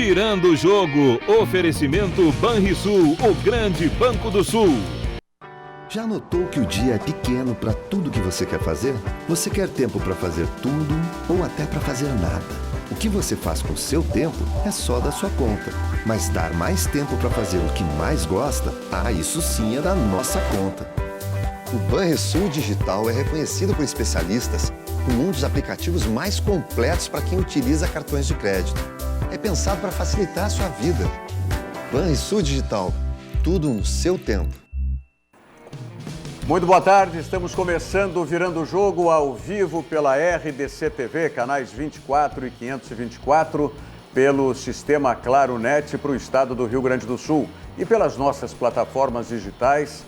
Virando o Jogo. Oferecimento Banrisul, o grande Banco do Sul. Já notou que o dia é pequeno para tudo que você quer fazer? Você quer tempo para fazer tudo ou até para fazer nada. O que você faz com o seu tempo é só da sua conta. Mas dar mais tempo para fazer o que mais gosta, isso sim é da nossa conta. O Banrisul Digital é reconhecido por especialistas como um dos aplicativos mais completos para quem utiliza cartões de crédito. É pensado para facilitar a sua vida. Banrisul Digital, tudo no seu tempo. Muito boa tarde, estamos começando o Virando o Jogo ao vivo pela RDC TV, canais 24 e 524, pelo sistema Claro Net para o estado do Rio Grande do Sul e pelas nossas plataformas digitais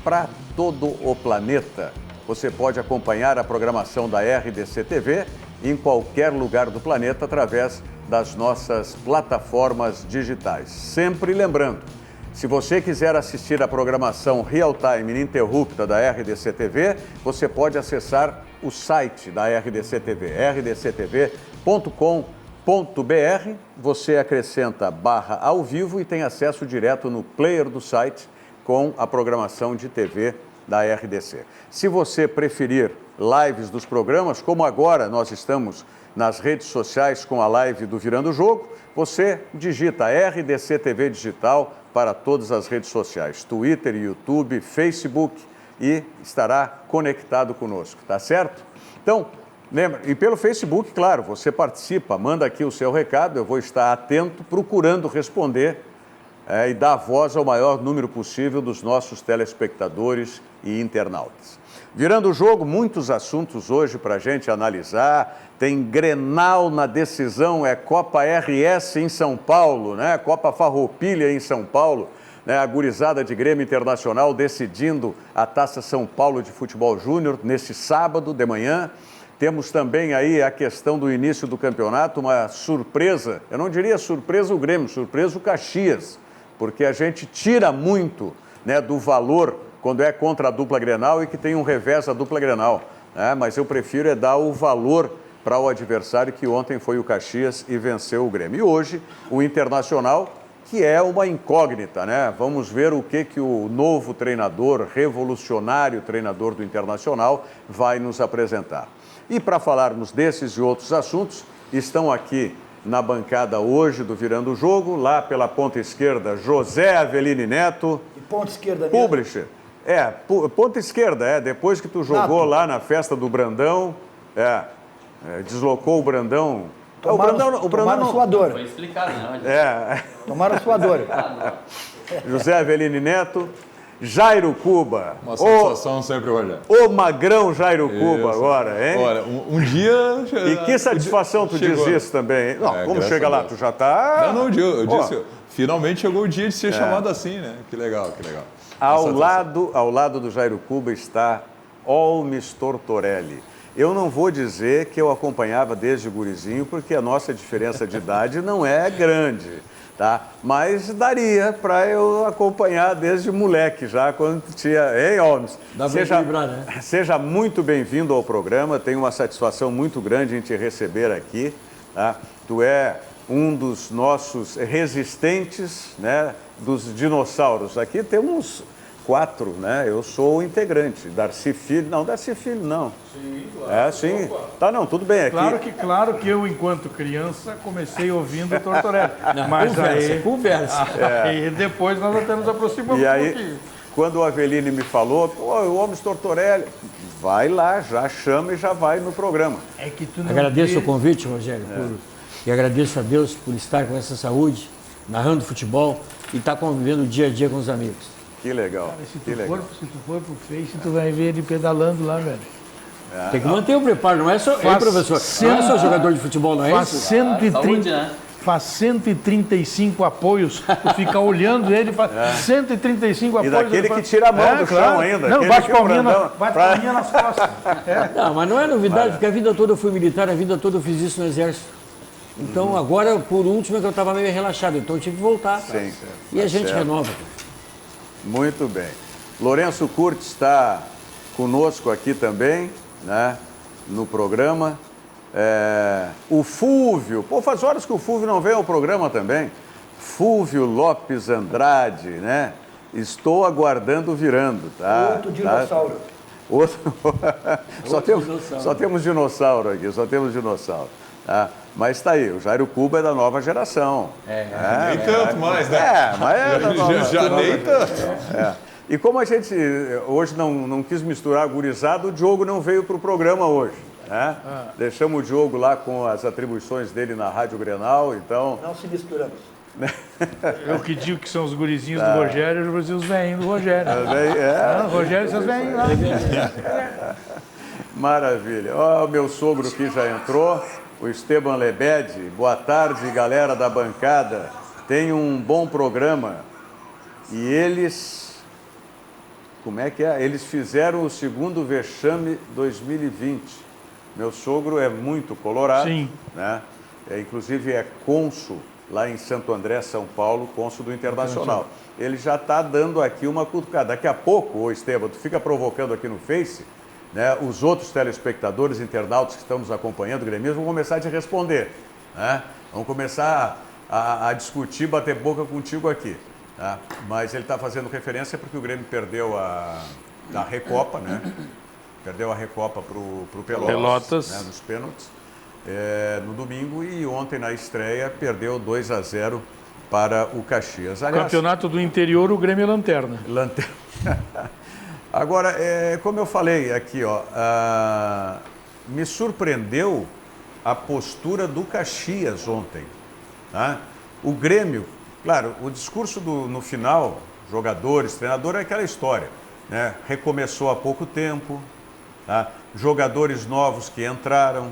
para todo o planeta. Você pode acompanhar a programação da RDC TV em qualquer lugar do planeta através das nossas plataformas digitais. Sempre lembrando, se você quiser assistir a programação real-time ininterrupta da RDC TV, você pode acessar o site da RDC TV, rdctv.com.br. Você acrescenta /ao vivo e tem acesso direto no player do site com a programação de TV da RDC. Se você preferir lives dos programas, como agora nós estamos nas redes sociais com a live do Virando o Jogo, você digita RDC TV Digital para todas as redes sociais, Twitter, YouTube, Facebook, e estará conectado conosco, tá certo? Então, lembra, e pelo Facebook, claro, você participa, manda aqui o seu recado, eu vou estar atento, procurando responder e dar voz ao maior número possível dos nossos telespectadores e internautas. Virando o jogo, muitos assuntos hoje para a gente analisar. Tem Grenal na decisão, é Copa RS em São Paulo, né? Copa Farroupilha em São Paulo, né? A gurizada de Grêmio Internacional decidindo a Taça São Paulo de Futebol Júnior nesse sábado de manhã. Temos também aí a questão do início do campeonato, uma surpresa, eu não diria surpresa o Grêmio, surpresa o Caxias, porque a gente tira muito, né, do valor quando é contra a dupla Grenal e que tem um revés a dupla Grenal, né? Mas eu prefiro dar o valor para o adversário, que ontem foi o Caxias e venceu o Grêmio. E hoje o Internacional, que é uma incógnita, né? Vamos ver o que o novo treinador, revolucionário treinador do Internacional, vai nos apresentar. E para falarmos desses e outros assuntos, estão aqui na bancada hoje do Virando o Jogo, lá pela ponta esquerda, José Aveline Neto. E ponta esquerda mesmo? Publisher. Ponta esquerda, depois que tu jogou lá na festa do Brandão, deslocou o Brandão. Tomaram suadora. Foi explicado, não. Tomaram suadora. José Aveline Neto, Jairo Cuba. Uma satisfação sempre olhar. O magrão Jairo Cuba agora, hein? Olha, um dia... E que satisfação tu diz isso também. Não, como chega lá, tu já tá... Não, eu disse, finalmente chegou o dia de ser chamado assim, né? Que legal, que legal. Ao lado do Jairo Cuba está Olmes Tortorelli. Eu não vou dizer que eu acompanhava desde gurizinho, porque a nossa diferença de idade não é grande, tá? Mas daria para eu acompanhar desde moleque já, quando tinha... Ei, Olmes, seja muito bem-vindo ao programa, tenho uma satisfação muito grande em te receber aqui, tá? Tu é um dos nossos resistentes, né, dos dinossauros. Aqui temos 4, né? Eu sou o integrante. Darcy Filho, não. Sim, claro. Sim. Opa. Tá, não, tudo bem aqui. Claro que eu, enquanto criança, comecei ouvindo o Tortorelli. Mas conversa. E depois nós até nos aproximamos um pouquinho. pouquinho. Quando o Aveline me falou, o Olmes Tortorelli, vai lá, já chama e já vai no programa. Agradeço o convite, Rogério, e agradeço a Deus por estar com essa saúde, narrando futebol e estar convivendo dia a dia com os amigos. Que legal. Cara, se tu for pro Face, tu vai ver ele pedalando lá, velho. Tem que manter o preparo, não é só, professor? Não é só jogador de futebol, não é isso? Faz 135 apoios, tu fica olhando ele, faz 135 apoios. E daquele que tira a mão do chão ainda. Não, bate palminha nas costas. Não, mas não é novidade, porque a vida toda eu fui militar, a vida toda eu fiz isso no Exército. Então, agora, por último, é que eu estava meio relaxado, então eu tive que voltar. Sim, e a gente renova. Muito bem. Lourenço Curtis está conosco aqui também, né, no programa. O Fúvio, pô, faz horas que o Fúvio não vem ao programa também. Fúvio Lopes Andrade, né? Estou aguardando virando, tá? Outro dinossauro. Só temos dinossauro aqui, só temos dinossauro. Tá? Mas está aí, o Jairo Cuba é da nova geração. Nem tanto mais, né? Mas já nem tanto. E como a gente hoje não quis misturar gurizada, o Diogo não veio para o programa hoje. Né? Deixamos o Diogo lá com as atribuições dele na Rádio Grenal, então... Não se misturamos. Eu que digo que são os gurizinhos do Rogério, eu vou dizer os velhinhos do Rogério. Rogério, seus velhinhos lá. Maravilha. Ó, o meu sogro aqui já entrou, o Esteban Lebede. Boa tarde, galera da bancada. Tem um bom programa. E eles... Como é que é? Eles fizeram o segundo vexame 2020. Meu sogro é muito colorado. Sim. Né? Inclusive é cônsul lá em Santo André, São Paulo, cônsul do Internacional. Ele já está dando aqui uma cutucada. Daqui a pouco, ô Esteban, tu fica provocando aqui no Face, né, os outros telespectadores, internautas que estamos acompanhando o gremismo, vão começar a te responder. Né? Vão começar a discutir, bater boca contigo aqui. Tá? Mas ele está fazendo referência porque o Grêmio perdeu a Recopa, né? Perdeu a Recopa para o Pelotas. Né, nos pênaltis. No domingo, e ontem na estreia perdeu 2-0 para o Caxias. Aliás, Campeonato do Interior, o Grêmio é lanterna. Agora, como eu falei aqui, ó, me surpreendeu a postura do Caxias ontem. Tá? O Grêmio, claro, o discurso no final, jogadores, treinador, é aquela história. Né? Recomeçou há pouco tempo, tá? Jogadores novos que entraram.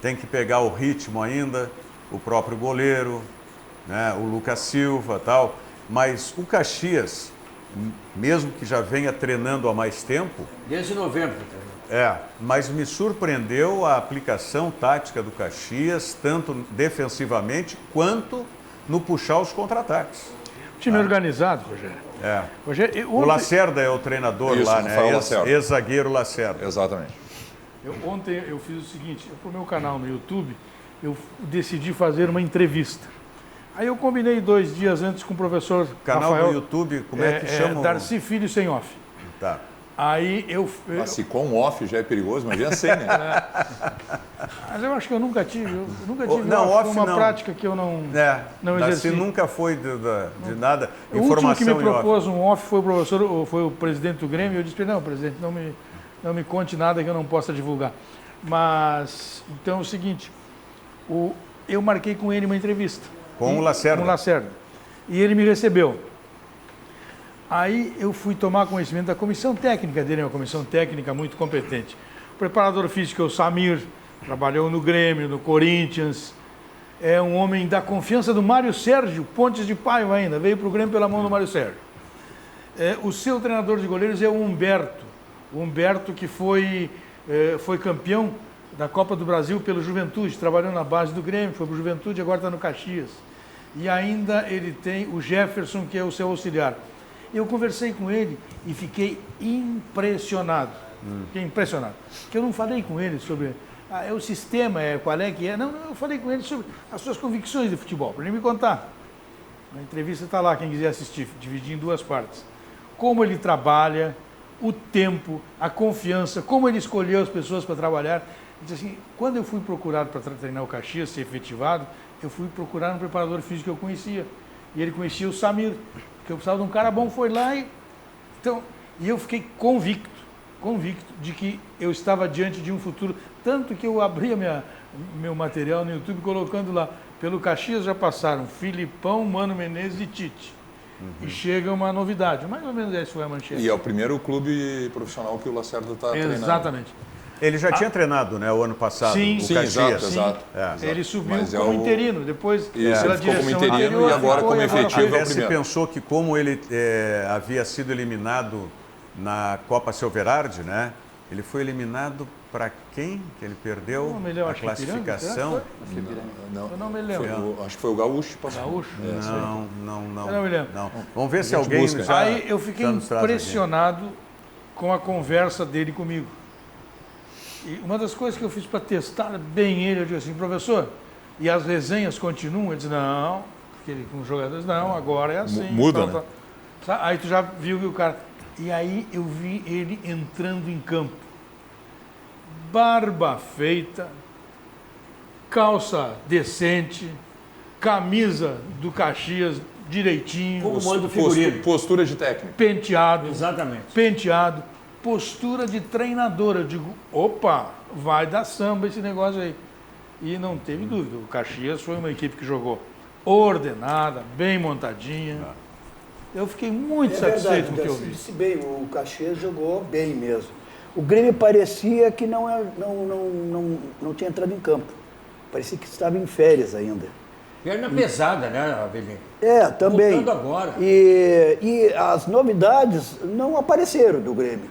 Tem que pegar o ritmo ainda, o próprio goleiro, né, o Lucas Silva e tal. Mas o Caxias, mesmo que já venha treinando há mais tempo... Desde novembro. Mas me surpreendeu a aplicação tática do Caxias, tanto defensivamente quanto no puxar os contra-ataques. Time organizado, Rogério. O Lacerda é o treinador. Isso, lá, né? Ex-zagueiro Lacerda. Exatamente. Ontem eu fiz o seguinte, para o meu canal no YouTube, eu decidi fazer uma entrevista. Aí eu combinei 2 dias antes com o professor canal Rafael, do YouTube, como é que chama? Darcy Filho Sem Off. Tá. Aí se com off já é perigoso, imagina sem, né? Mas eu acho que eu nunca tive. Uma prática que eu não exerci. Nunca foi de nada. O último que me propôs um off foi o presidente do Grêmio. Eu disse, não, presidente, não me conte nada que eu não possa divulgar. Mas, então é o seguinte, eu marquei com ele uma entrevista. Com o Lacerda? Com o Lacerda. E ele me recebeu. Aí eu fui tomar conhecimento da comissão técnica dele, uma comissão técnica muito competente. O preparador físico é o Samir, trabalhou no Grêmio, no Corinthians. É um homem da confiança do Mário Sérgio, Pontes de Paiva ainda, veio para o Grêmio pela mão do Mário Sérgio. O seu treinador de goleiros é o Humberto. O Humberto que foi campeão da Copa do Brasil pelo Juventude, trabalhou na base do Grêmio, foi para o Juventude, agora está no Caxias. E ainda ele tem o Jefferson, que é o seu auxiliar. Eu conversei com ele e fiquei impressionado. Fiquei impressionado. Porque eu não falei com ele sobre o sistema, qual é que é. Não, eu falei com ele sobre as suas convicções de futebol, para ele me contar. A entrevista está lá, quem quiser assistir, dividi em 2 partes. Como ele trabalha, o tempo, a confiança, como ele escolheu as pessoas para trabalhar. Ele disse assim, quando eu fui procurado para treinar o Caxias, ser efetivado, eu fui procurar um preparador físico que eu conhecia. E ele conhecia o Samir, que eu precisava de um cara bom, foi lá e eu fiquei convicto de que eu estava diante de um futuro, tanto que eu abri meu material no YouTube colocando lá, pelo Caxias já passaram Filipão, Mano Menezes e Tite. E chega uma novidade, mais ou menos essa foi a manchete. E é o primeiro clube profissional que o Lacerda está treinando. Exatamente. Ele já tinha treinado, né, o ano passado, sim, o Caxias. Exato. Ele subiu como interino, depois pela direção como interino anterior, e agora como efetivo é o primeiro. Você pensou que como ele havia sido eliminado na Copa Silverardi, né, ele foi eliminado para quem que ele perdeu a classificação? Eu não me lembro. Acho que foi o Gaúcho. Gaúcho? Não. Eu não me lembro. Não. Vamos ver se alguém já... Aí eu fiquei impressionado com a conversa dele comigo. E uma das coisas que eu fiz para testar bem ele, eu disse assim, professor, e as resenhas continuam? Ele disse, não, porque ele, com os jogadores, não, agora é assim. Muda, tal, né? tal. Aí tu já viu que o cara... E aí eu vi ele entrando em campo. Barba feita, calça decente, camisa do Caxias direitinho, Como manda o figurino. Postura de técnico. penteado, Exatamente. penteado, postura de treinador. Eu digo, opa, vai dar samba esse negócio aí. E não teve dúvida, o Caxias foi uma equipe que jogou ordenada, bem montadinha. Eu fiquei muito satisfeito com o que eu você vi. disse bem, o Caxias jogou bem mesmo. O Grêmio parecia que não tinha entrado em campo. Parecia que estava em férias ainda. Perna pesada, né, Avelino? Também. Voltando agora. E as novidades não apareceram do Grêmio.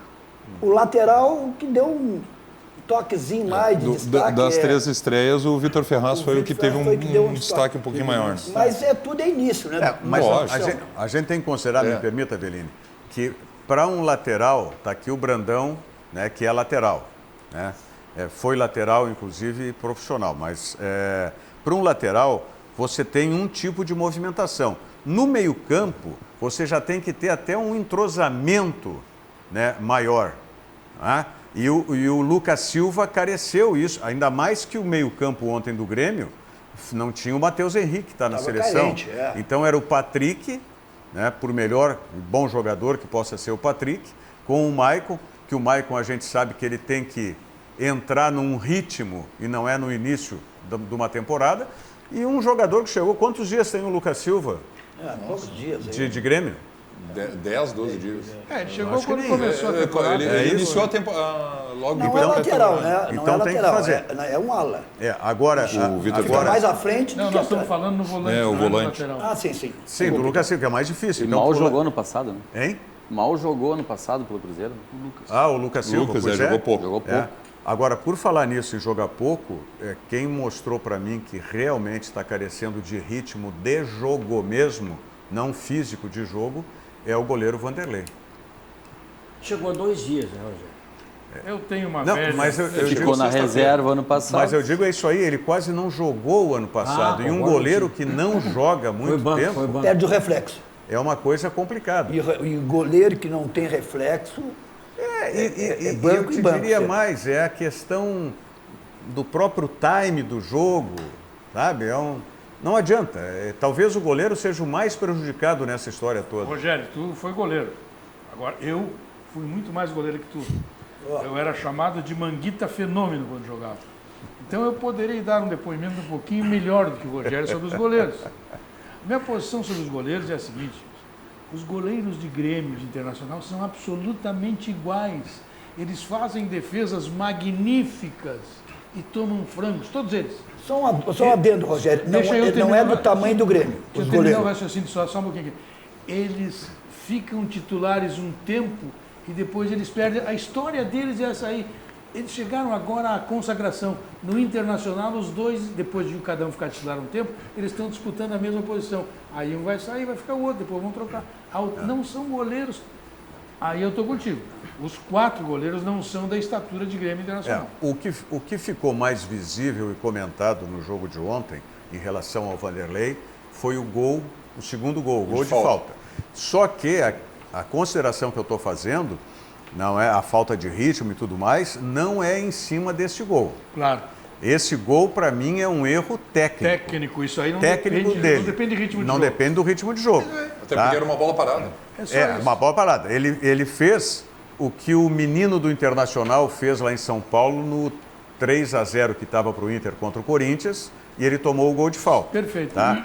O lateral que deu um toquezinho mais de destaque. Das 3 estreias, o Vitor Ferraz o foi o Vitor que teve Ferraz foi que deu um destaque um pouquinho maior. Mas tudo é início, né? Mas Lógico. a gente tem que considerar, me permita, Avelino, que para um lateral, está aqui o Brandão, né, que é lateral. Né? Foi lateral, inclusive, profissional, mas para um lateral, você tem um tipo de movimentação. No meio-campo, você já tem que ter até um entrosamento, né, maior. Né? E o Lucas Silva careceu isso, ainda mais que o meio-campo ontem do Grêmio não tinha o Matheus Henrique, que está na seleção. Carente, Então era o Patrick, né, por melhor e bom jogador que possa ser o Patrick, com o Maicon, que o Maicon a gente sabe que ele tem que entrar num ritmo e não é no início de uma temporada. E um jogador que chegou, quantos dias tem o Lucas Silva Poucos dias. Aí. de Grêmio? 10, 12 dias. Ele chegou acho que quando nem- começou a temporada. Ele iniciou a temporada logo Não depois é da lateral, pré-temporada. né? Não Então é tem que lateral, fazer. é um ala. Agora, O Vitor Fica agora mais à frente do Não, que nós estamos atrás. falando no volante, É, o não no volante. lateral. Sim. sim, do Lucas Silva, que é mais difícil. E Então, mal por lá- jogou ano passado, né? Hein? Mal jogou ano passado pelo Cruzeiro. O Lucas. O Lucas Silva, Lucas, pois jogou pouco. Jogou pouco. Agora, por falar nisso, em jogar pouco, quem mostrou para mim que realmente está carecendo de ritmo de jogo mesmo, não físico de jogo, é o goleiro Vanderlei. Chegou há 2 dias, né, Rogério? Eu tenho uma Não, velha... mas eu Ficou digo na sexta-feira. reserva ano passado. Mas eu digo é isso aí, ele quase não jogou o ano passado. E um agora goleiro sim. que não joga há muito Foi tempo banco. Perde o reflexo. é uma coisa complicada. E goleiro que não tem reflexo. E banco eu te e banco, diria sempre. mais, é a questão do próprio time do jogo, sabe? Não adianta. Talvez o goleiro seja o mais prejudicado nessa história toda. Rogério, tu foi goleiro. Agora, eu fui muito mais goleiro que tu. Eu era chamado de Manguita Fenômeno quando jogava. Então eu poderia dar um depoimento um pouquinho melhor do que o Rogério sobre os goleiros. Minha posição sobre os goleiros é a seguinte: os goleiros de Grêmio, de Internacional, são absolutamente iguais. Eles fazem defesas magníficas e tomam frangos, todos eles. Só um adendo, Rogério. Não, Deixa eu não é terminar. do tamanho do Grêmio. Deixa Os eu terminar o goleiros. raciocínio só um pouquinho aqui. Eles ficam titulares um tempo e depois eles perdem. A história deles é essa aí. Eles chegaram agora à consagração. No Internacional, os dois, depois de cada um ficar titular um tempo, eles estão disputando a mesma posição. Aí um vai sair, vai ficar o outro, depois vão trocar. Não são goleiros. Aí eu estou contigo. Os 4 goleiros não são da estatura de Grêmio Internacional. O que ficou mais visível e comentado no jogo de ontem, em relação ao Vanderlei, foi o segundo gol, o gol de falta. Só que a consideração que eu estou fazendo, não é a falta de ritmo e tudo mais, não é em cima desse gol. Claro. Esse gol, para mim, é um erro técnico. Técnico, isso aí não Técnico depende, dele. não depende do ritmo de Não jogo. depende do ritmo de jogo. Até tá? porque era uma bola parada. É só isso. Uma bola parada. Ele fez o que o menino do Internacional fez lá em São Paulo no 3-0 que estava para o Inter contra o Corinthians e ele tomou o gol de falta. Perfeito. Tá?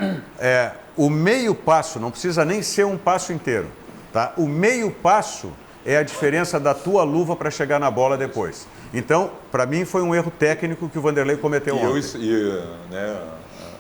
O meio passo, não precisa nem ser um passo inteiro. Tá? O meio passo é a diferença da tua luva para chegar na bola depois. Então, para mim, foi um erro técnico que o Vanderlei cometeu ontem.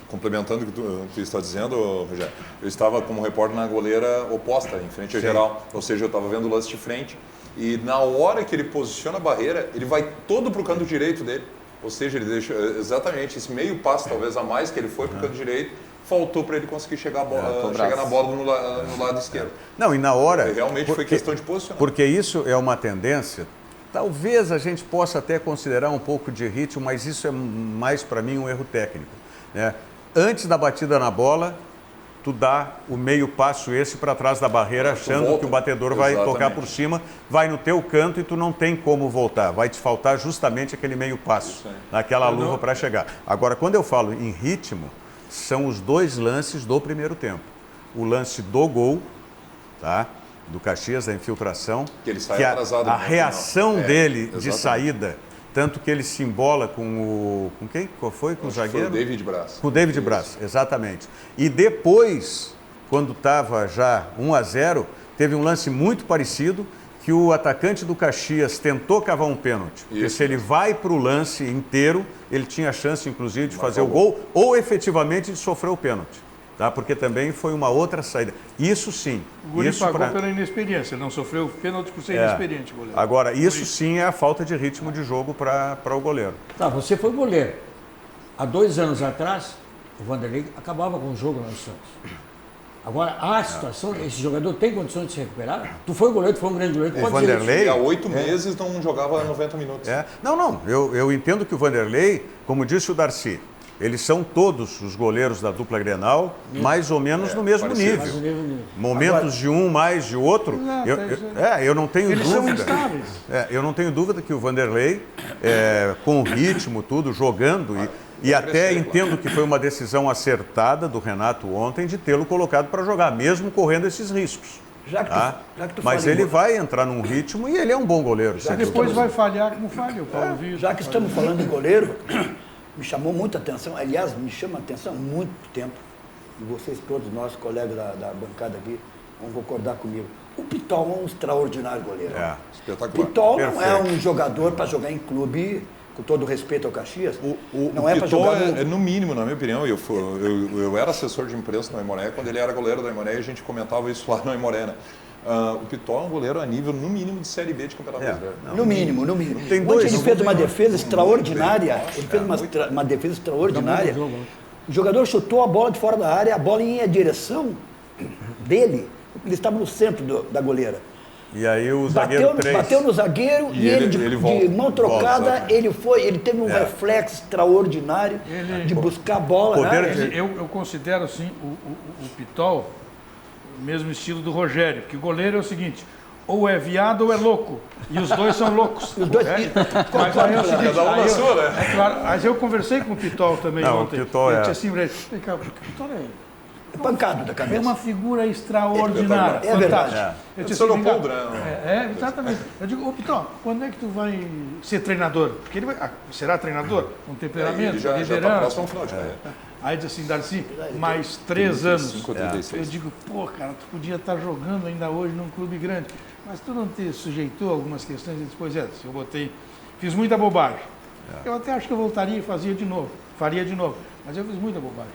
Complementando o que tu está dizendo, Rogério, eu estava como repórter na goleira oposta, em frente ao geral. Ou seja, eu estava vendo o lance de frente e na hora que ele posiciona a barreira, ele vai todo para o canto direito dele. Ou seja, ele deixa exatamente esse meio passo, talvez a mais, que ele foi para o canto direito, faltou para ele conseguir chegar na bola no lado esquerdo. Não, e na hora... Realmente foi questão de posicionar. Porque isso é uma tendência, talvez a gente possa até considerar um pouco de ritmo, mas isso é mais para mim um erro técnico, né? Antes da batida na bola, tu dá o meio passo esse para trás da barreira, achando que o batedor vai tocar por cima, vai no teu canto e tu não tem como voltar. Vai te faltar justamente aquele meio passo, naquela luva para chegar. Agora, quando eu falo em ritmo, são os 2 lances do primeiro tempo. O lance do gol, tá? Do Caxias, da infiltração, que ele sai atrasado. A reação dele de saída, tanto que ele se embola com quem? Qual foi? Com o zagueiro? Foi o David Braz. Com o David Braz, exatamente. E depois, quando estava já 1-0, teve um lance muito parecido, que o atacante do Caxias tentou cavar um pênalti. Porque se ele vai para o lance inteiro, ele tinha a chance, inclusive, de fazer o gol, ou efetivamente de sofrer o pênalti. Tá? Porque também foi uma outra saída. Isso sim. O Guri pagou pela inexperiência, ele não sofreu pênalti por ser inexperiente, goleiro. Agora, isso sim é a falta de ritmo de jogo para o goleiro. Tá, você foi goleiro. Há 2 anos atrás, o Vanderlei acabava com o jogo no Santos. Agora, a situação, esse jogador tem condições de se recuperar? Tu foi goleiro, tu foi um grande goleiro. O Vanderlei... Há 8 meses não jogava 90 minutos. Não, eu entendo que o Vanderlei, como disse o Darcy, eles são todos os goleiros da dupla Grenal, mais ou menos no mesmo nível. Momentos de um mais de outro. Eu não tenho eles dúvida. São instáveis. Eu não tenho dúvida que o Vanderlei, com o ritmo, tudo, jogando, e até entendo que foi uma decisão acertada do Renato ontem de tê-lo colocado para jogar, mesmo correndo esses riscos. Mas ele vai entrar num ritmo e ele é um bom goleiro. Depois vai falhar como falha o Paulo Vitor. Já que estamos falando de goleiro, me chamou muita atenção, aliás, me chama a atenção há muito tempo, e vocês todos, nossos colegas da bancada aqui, vão concordar comigo. O Pitol é um extraordinário goleiro. Espetacular. Pitol não é um jogador para jogar em clube, com todo respeito ao Caxias, não é para Pitol jogar no mínimo, na minha opinião, eu era assessor de imprensa no Aimoré, quando ele era goleiro do Aimoré, e a gente comentava isso lá no Aimoré, né? O Pitol é um goleiro a nível, no mínimo, de Série B de Campeonato Brasileiro. No mínimo. Ontem ele fez uma defesa extraordinária. Ele fez uma defesa extraordinária. O jogador chutou a bola de fora da área, a bola ia em direção dele. Ele estava no centro da goleira. E aí o zagueiro bateu no zagueiro e ele de mão trocada, ele teve um reflexo extraordinário de buscar a bola. Eu considero assim o Pitol o mesmo estilo do Rogério, que o goleiro é o seguinte: ou é viado ou é louco. E os dois são loucos. Mas aí é o seguinte, cada um na sua, né? É claro, mas eu conversei com o Pitol também ontem. O Pitol ele disse assim, o Pitol é pancado da cabeça. É uma figura extraordinária. É verdade. Eu disse assim, exatamente. Eu digo, ô Pitol, quando é que tu vai ser treinador? Porque ele será treinador, com temperamento, liderança. Aí diz assim, Darcy, mais 3 anos. Eu digo, pô, cara, tu podia estar jogando ainda hoje num clube grande, mas tu não te sujeitou a algumas questões? E depois, fiz muita bobagem. Eu até acho que eu voltaria e faria de novo, mas eu fiz muita bobagem.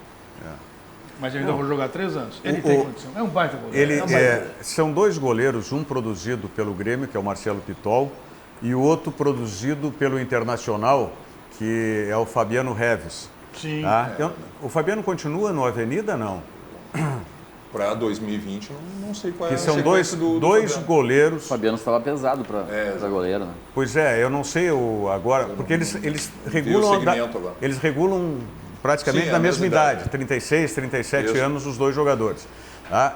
Mas eu ainda vou jogar 3 anos. Ele tem condição, é um baita goleiro. São 2 goleiros, um produzido pelo Grêmio, que é o Marcelo Pitol, e o outro produzido pelo Internacional, que é o Fabiano Reves. Sim. O Fabiano continua no Avenida, não? Para 2020, não sei qual é a sequência. Que são dois goleiros. O Fabiano estava pesado para goleiro, né? Pois eu não sei agora, porque eles regulam praticamente na mesma idade, 36, 37 anos os 2 jogadores.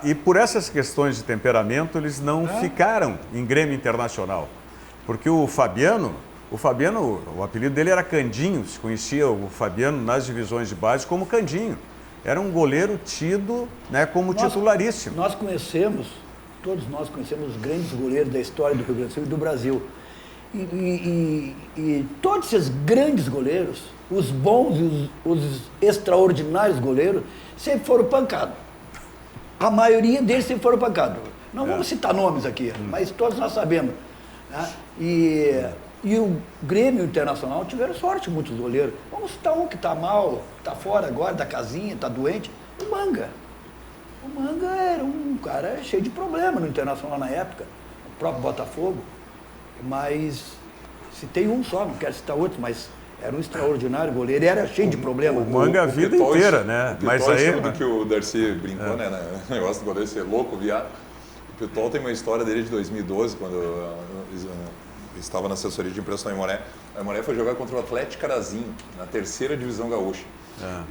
E por essas questões de temperamento, eles não ficaram em Grêmio Internacional. Porque o Fabiano, o apelido dele era Candinho, se conhecia o Fabiano nas divisões de base como Candinho. Era um goleiro tido, né, como titularíssimo. Todos nós conhecemos os grandes goleiros da história do Rio Grande do Sul e do Brasil. E todos esses grandes goleiros, os bons e os extraordinários goleiros, sempre foram pancados. A maioria deles sempre foram pancados. Não vamos citar nomes aqui, mas todos nós sabemos. Né? E o Grêmio Internacional tiveram sorte, muitos goleiros. Vamos citar um que está mal, está fora agora da casinha, está doente. O Manga. O Manga era um cara cheio de problema no Internacional na época, o próprio Botafogo. Mas se tem um só, não quero citar outros, mas era um extraordinário goleiro, ele era cheio de problema. O Manga a vida inteira, né? Mas aí do que o Darcy brincou, né? O negócio do goleiro ser louco, viado. O Pitol tem uma história dele de 2012, quando estava na assessoria de imprensa do Aimoré. O Aimoré foi jogar contra o Atlético Carazinho, na 3ª divisão gaúcha.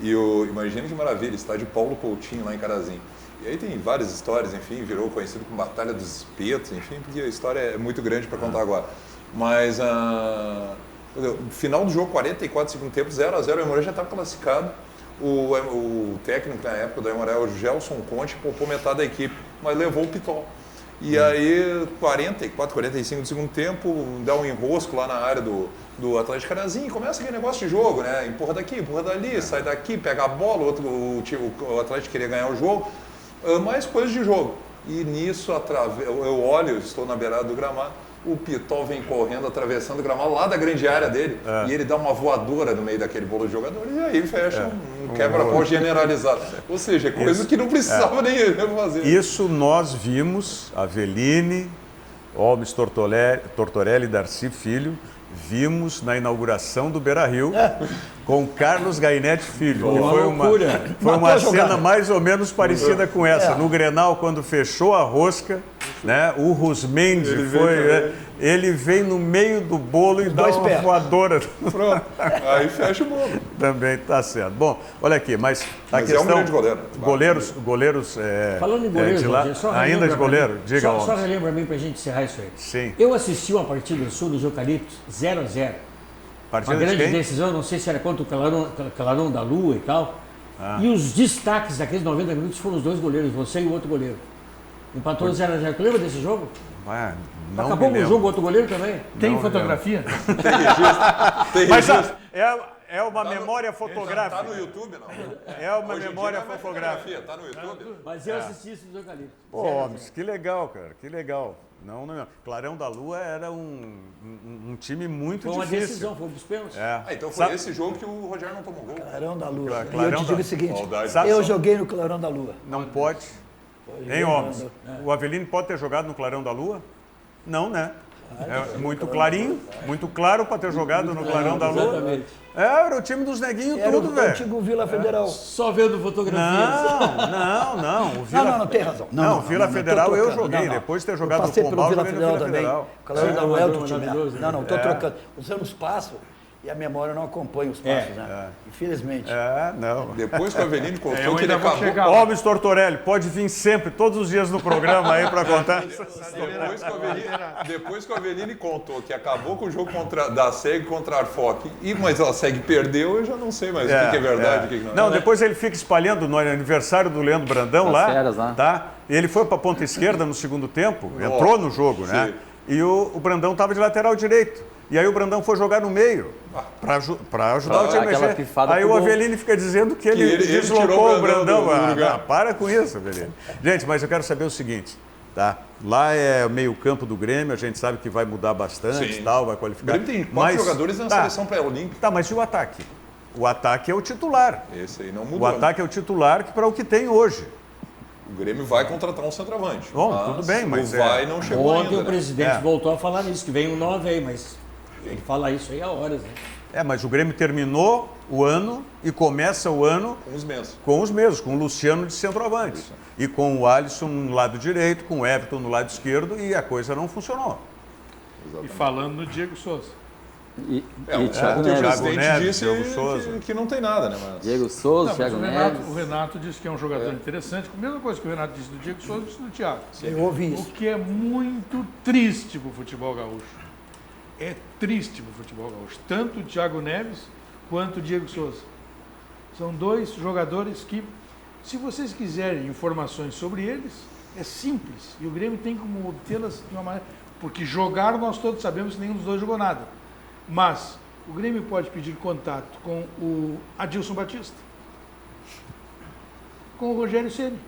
E imagina que maravilha, estádio Paulo Coutinho lá em Carazinho. E aí tem várias histórias, enfim, virou conhecido como Batalha dos Espetos, enfim, porque a história é muito grande para contar agora. Mas no final do jogo, 44 segundo tempo, 0-0, o Aimoré já estava classificado. O técnico na época do Aimoré, o Gelson Conte, poupou metade da equipe, mas levou o Pitol. E aí, 44, 45 do segundo tempo, dá um enrosco lá na área do Atlético Carazinho, começa aquele negócio de jogo, né? Empurra daqui, empurra dali, sai daqui, pega a bola, o Atlético queria ganhar o jogo, mais coisas de jogo. E nisso, eu olho, estou na beirada do gramado, o Pitol vem correndo, atravessando o gramado lá da grande área dele, e ele dá uma voadora no meio daquele bolo de jogadores, e aí fecha um quebra-pau generalizado. Ou seja, coisa que não precisava nem fazer. Isso nós vimos, Aveline, Holmes Tortorelli e Darcy Filho, vimos na inauguração do Beira-Rio com Carlos Gainetti Filho. Que foi uma cena mais ou menos parecida com essa. No Grenal, quando fechou a rosca, né, o Rusmendi ele vem no meio do bolo e dá uma voadora. Pronto, aí fecha o bolo. Também está certo. Bom, olha aqui, mas a questão... é um grande goleiro. Goleiros... Falando em goleiro, ainda de goleiro, diga lá. Só relembra mim para a gente encerrar isso aí. Sim. Eu assisti uma partida sul dos Eucaliptos, 0-0. Uma grande decisão, não sei se era contra o Clarão da Lua e tal. E os destaques daqueles 90 minutos foram os dois goleiros, você e o outro goleiro. Empatou 0-0. Tu lembra desse jogo? Não acabou com o jogo, o outro goleiro também? Tem fotografia? Tem registro. Mas é uma memória fotográfica. Está no YouTube, não? É uma memória fotográfica. Está no YouTube? Mas eu assisti isso dos Eucaliptos. Pô, que legal, cara, que legal. Não. Clarão da Lua era um time muito difícil. Foi uma decisão, foi um dos pênaltis. Então foi esse jogo que o Rogério não tomou gol. Clarão da Lua. Clarão E eu te digo o seguinte, eu joguei no Clarão da Lua. Não pode. Hein, Holmes? O Aveline pode ter jogado no Clarão da Lua? Não, né? É muito clarinho, muito claro para ter jogado no Clarão da Lua. Exatamente. Era o time dos neguinhos tudo, velho. Era o antigo Vila Federal. Só vendo fotografias. Não, tem razão. Não, Vila Federal eu joguei. Depois de ter jogado no Pombal, eu joguei no Vila Federal. O Clarão da Lua é outro time. Não, estou trocando. Os anos passam e a memória não acompanha os passos, né? Infelizmente. Depois que o Avelino contou que ele acabou... Holmes Tortorelli, pode vir sempre, todos os dias no programa aí para contar. Depois que o Avelino contou que acabou com o jogo da SEG contra a Arfoc, mas a SEG perdeu, eu já não sei mais o que é verdade e o que não é. Não, depois ele fica espalhando no aniversário do Leandro Brandão lá, férias, né? tá? Ele foi para a ponta esquerda no segundo tempo, entrou no jogo, né? E o Brandão estava de lateral direito. E aí o Brandão foi jogar no meio para ajudar o time a mexer. Aí o Avelino fica dizendo que ele deslocou o Brandão. Para com isso, Avelino. Gente, mas eu quero saber o seguinte, tá? Lá é o meio-campo do Grêmio, a gente sabe que vai mudar bastante, tal, vai qualificar. O Grêmio tem 4 jogadores na seleção pré-olímpica. Tá, mas e o ataque? O ataque é o titular. Esse aí não mudou. O ataque é o titular para o que tem hoje. O Grêmio vai contratar um centroavante. Bom, tudo bem, mas o vai não chegou ainda. Ontem o presidente voltou a falar nisso, que vem um 9 aí, mas ele fala isso aí há horas, né? Mas o Grêmio terminou o ano e começa o ano com os mesmos, com o Luciano de centroavante. E com o Alisson no lado direito, com o Everton no lado esquerdo, e a coisa não funcionou. E falando no Diego Souza. E Thiago o Neves. presidente disse Diego Souza. que não tem nada, né? Mas... Diego Souza, Thiago Neves. O Renato disse que é um jogador interessante. A mesma coisa que o Renato disse do Diego Souza, disse do Thiago. Eu ouvi isso. O que é muito triste para o futebol gaúcho. É triste para o futebol gaúcho. Tanto o Thiago Neves quanto o Diego Souza. São dois jogadores que, se vocês quiserem informações sobre eles, é simples. E o Grêmio tem como obtê-las de uma maneira... Porque jogaram, nós todos sabemos que nenhum dos dois jogou nada. Mas o Grêmio pode pedir contato com o Adilson Batista, com o Rogério Ceni,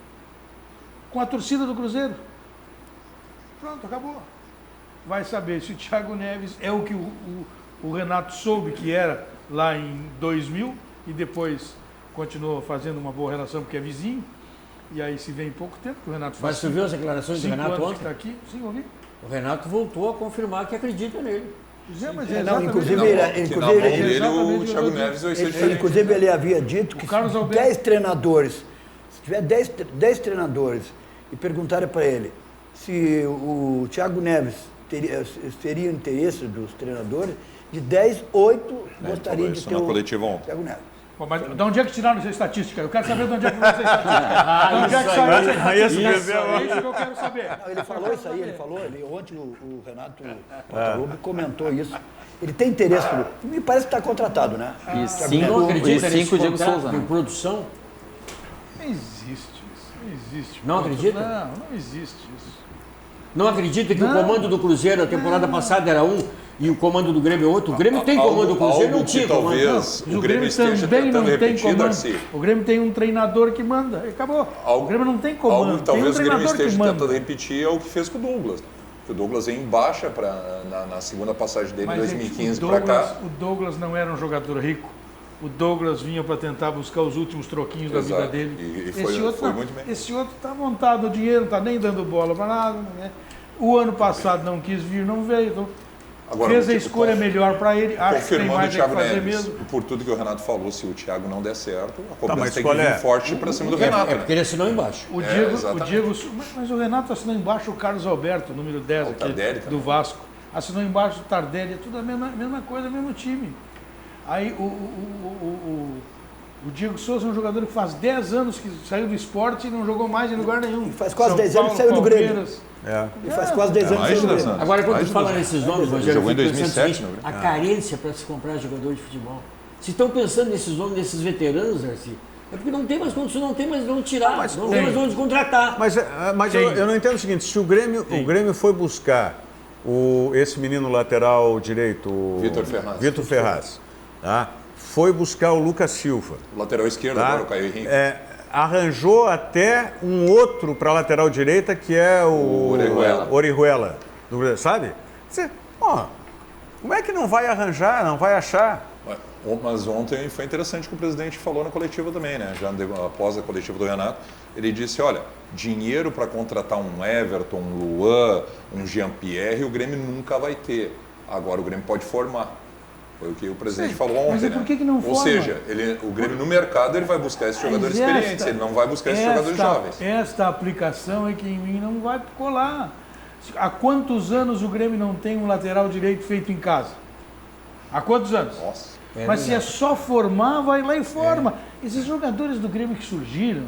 com a torcida do Cruzeiro. Pronto, acabou. Vai saber se o Thiago Neves é o que o Renato soube que era lá em 2000 e depois continuou fazendo uma boa relação porque é vizinho. E aí se vê em pouco tempo que o Renato faz. Mas você viu as declarações do Renato ontem? Está aqui? Sim, ouvi. O Renato voltou a confirmar que acredita nele. Inclusive ele havia dito que 10 treinadores, se tiver 10 treinadores e perguntarem para ele se o Thiago Neves seria o interesse dos treinadores, de 10, 8 gostariam de isso ter na o coletiva ontem. Thiago Neves. Bom, mas de onde é que tiraram essa estatística? Eu quero saber de onde é que veio essa estatística. De onde é que saiu essa estatística? É isso que eu quero saber. Não, ele falou isso aí, ontem o Renato Portaluppi comentou isso. Ele tem interesse, me parece que está contratado, né? E Não acredita nesse 5 Diego contrato Souza. de produção? Não existe isso. Não existe. Não acredita? Não existe isso. Não acredita que o comando do Cruzeiro a temporada passada era um e o comando do Grêmio é outro? O Grêmio tem comando, o Cruzeiro não tinha comando. Talvez Não. o Grêmio esteja também não tentando tem repetir, comando. Darcy. O Grêmio tem um treinador que manda. Acabou. O Grêmio não tem comando. Algo que talvez tem um o Grêmio treinador que esteja manda. tentando repetir é o que fez com o Douglas. O Douglas em baixa na segunda passagem dele em Mas, 2015 gente, para cá. O Douglas não era um jogador rico. O Douglas vinha para tentar buscar os últimos troquinhos da vida Exato. dele. E foi muito bem. Esse outro está montado, o dinheiro não está nem dando bola para nada. Né? O ano passado não quis vir, não veio. Então Agora, fez a escolha melhor para ele. Acho que tem confirmando o mais é que Thiago fazer Neves, mesmo. por tudo que o Renato falou, se o Thiago não der certo, a cobrança mas tem que qual vir é? forte para cima do Renato. É porque ele assinou embaixo. O exatamente. Diego, mas o Renato assinou embaixo o Carlos Alberto, número 10 aqui, Tardelli do também. Vasco. Assinou embaixo o Tardelli, é tudo a mesma coisa, mesmo time. Aí o Diego Souza é um jogador que faz 10 anos que saiu do esporte e não jogou mais em lugar nenhum. E faz quase São 10 anos que Paulo, saiu do Grêmio. Palmeiras. Ele faz quase 10 anos que mais saiu de do 10 Grêmio. anos. Agora, quando Mais tu de fala 10 nesses nomes, Rogério, Jogou em eu fico pensando 2007, o seguinte, né? a carência para se comprar jogador de futebol. Se estão pensando nesses nomes, nesses veteranos, Darcy, é porque não tem mais condição, não tem mais de onde tirar, não tem mais de onde contratar. Mas eu não entendo o seguinte, se o Grêmio foi buscar esse menino lateral direito, o Vitor Ferraz, tá? Foi buscar o Lucas Silva. O lateral esquerdo Tá? agora, o Caio Henrique. Arranjou até um outro para a lateral direita, que é o Orihuela. Sabe? Como é que não vai arranjar, não vai achar? Mas ontem foi interessante que o presidente falou na coletiva também, né? Já após a coletiva do Renato, ele disse, olha, dinheiro para contratar um Everton, um Luan, um Jean-Pierre, o Grêmio nunca vai ter. Agora o Grêmio pode formar. Foi o que o presidente falou ontem, mas né? por que não forma? Ou seja, o Grêmio no mercado ele vai buscar esses jogadores experientes, ele não vai buscar esses jogadores jovens. Esta aplicação é que em mim não vai colar. Há quantos anos o Grêmio não tem um lateral direito feito em casa? Há quantos anos? Nossa. Mas se é só formar, vai lá e forma. Esses jogadores do Grêmio que surgiram,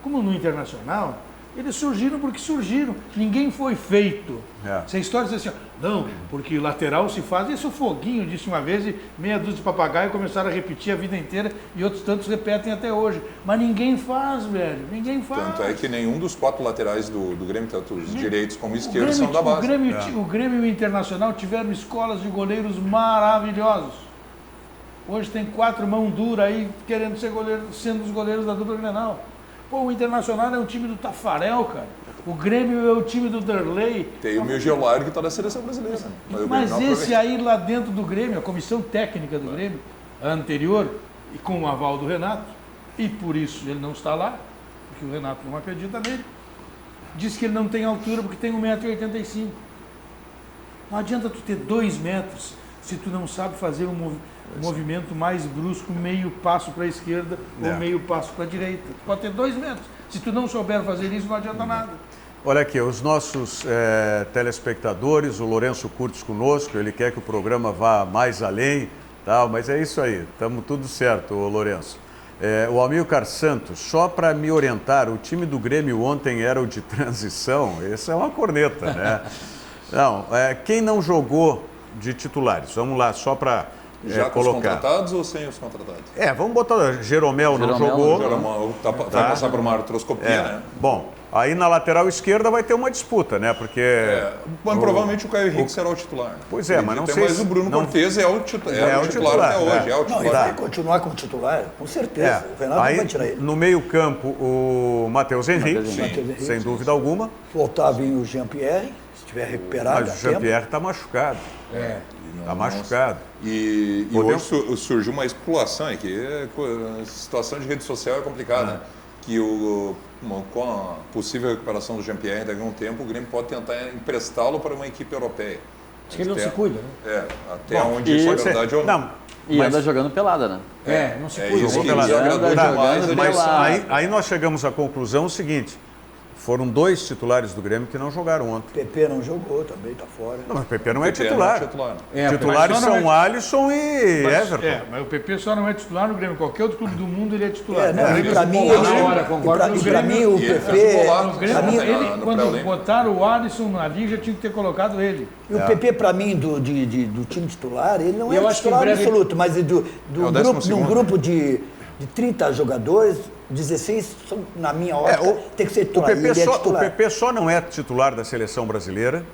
como no Internacional, eles surgiram porque surgiram. Ninguém foi feito. Essa história diz assim, não, porque lateral se faz. Esse o Foguinho disse uma vez e meia dúzia de papagaio começaram a repetir a vida inteira e outros tantos repetem até hoje. Mas ninguém faz, velho. Ninguém faz. Tanto é que nenhum dos 4 laterais do Grêmio, tanto os direitos como os esquerdos, são da base. O Grêmio e o Internacional tiveram escolas de goleiros maravilhosos. Hoje tem 4 mão dura aí querendo ser goleiro, sendo os goleiros da dupla Grenal. Pô, o Internacional é um time do Tafarel, cara. O Grêmio é o time do Derlei. Tem o Miguel que está na seleção brasileira. Mas esse aí lá dentro do Grêmio, a comissão técnica do Grêmio, a anterior, e com o aval do Renato, e por isso ele não está lá, porque o Renato não acredita nele, diz que ele não tem altura porque tem 1,85 m. Não adianta tu ter 2 metros se tu não sabe fazer um movimento mais brusco, meio passo para a esquerda ou meio passo para a direita. Tu pode ter 2 metros. Se tu não souber fazer isso, não adianta nada. Olha aqui, os nossos telespectadores, o Lourenço Curtis conosco, ele quer que o programa vá mais além, tal, mas é isso aí, estamos tudo certo, Lourenço. O Amilcar Santos, só para me orientar, o time do Grêmio ontem era o de transição, essa é uma corneta, né? Não, quem não jogou de titulares, vamos lá, só para já com colocar. Os contratados ou sem os contratados? Vamos botar, Jeromel não jogou. Jeromel vai passar por uma artroscopia, né? Bom, aí na lateral esquerda vai ter uma disputa, né? Porque... provavelmente o Caio Henrique será o titular. Né? Pois é, mas não sei Mas o Bruno Cortez é o titular até hoje. Não, ele vai continuar como titular, com certeza. O Renato aí, não vai tirar ele. No meio campo, o Matheus Henrique, sem dúvida alguma. Voltar a vir o Jean-Pierre, se estiver recuperado. Mas o Jean-Pierre está machucado. Está machucado. E hoje surgiu uma especulação, que a situação de rede social é complicada, que com a possível recuperação do Jean-Pierre daqui a um tempo, o Grêmio pode tentar emprestá-lo para uma equipe europeia. Acho que ele não se cuida, né? Até onde isso é verdade ou não. E anda jogando pelada, né? Não se cuida. Isso que desagradou demais. Mas aí nós chegamos à conclusão seguinte, foram 2 titulares do Grêmio que não jogaram ontem. PP não jogou também, tá fora. Não, mas o PP não é PP titular. não é titular. Titulares mas só não são Alisson e Everton. Mas o PP só não é titular no Grêmio. Qualquer outro clube do mundo ele é titular. Para mim, para mim o PP... Quando botaram o Alisson ali, já tinha que ter colocado ele. E o PP, para mim, do time titular, ele não é titular breve... absoluto, mas num grupo de 30 jogadores, 16 são, na minha ótica, tem que ser titular. O PP só não é titular da seleção brasileira,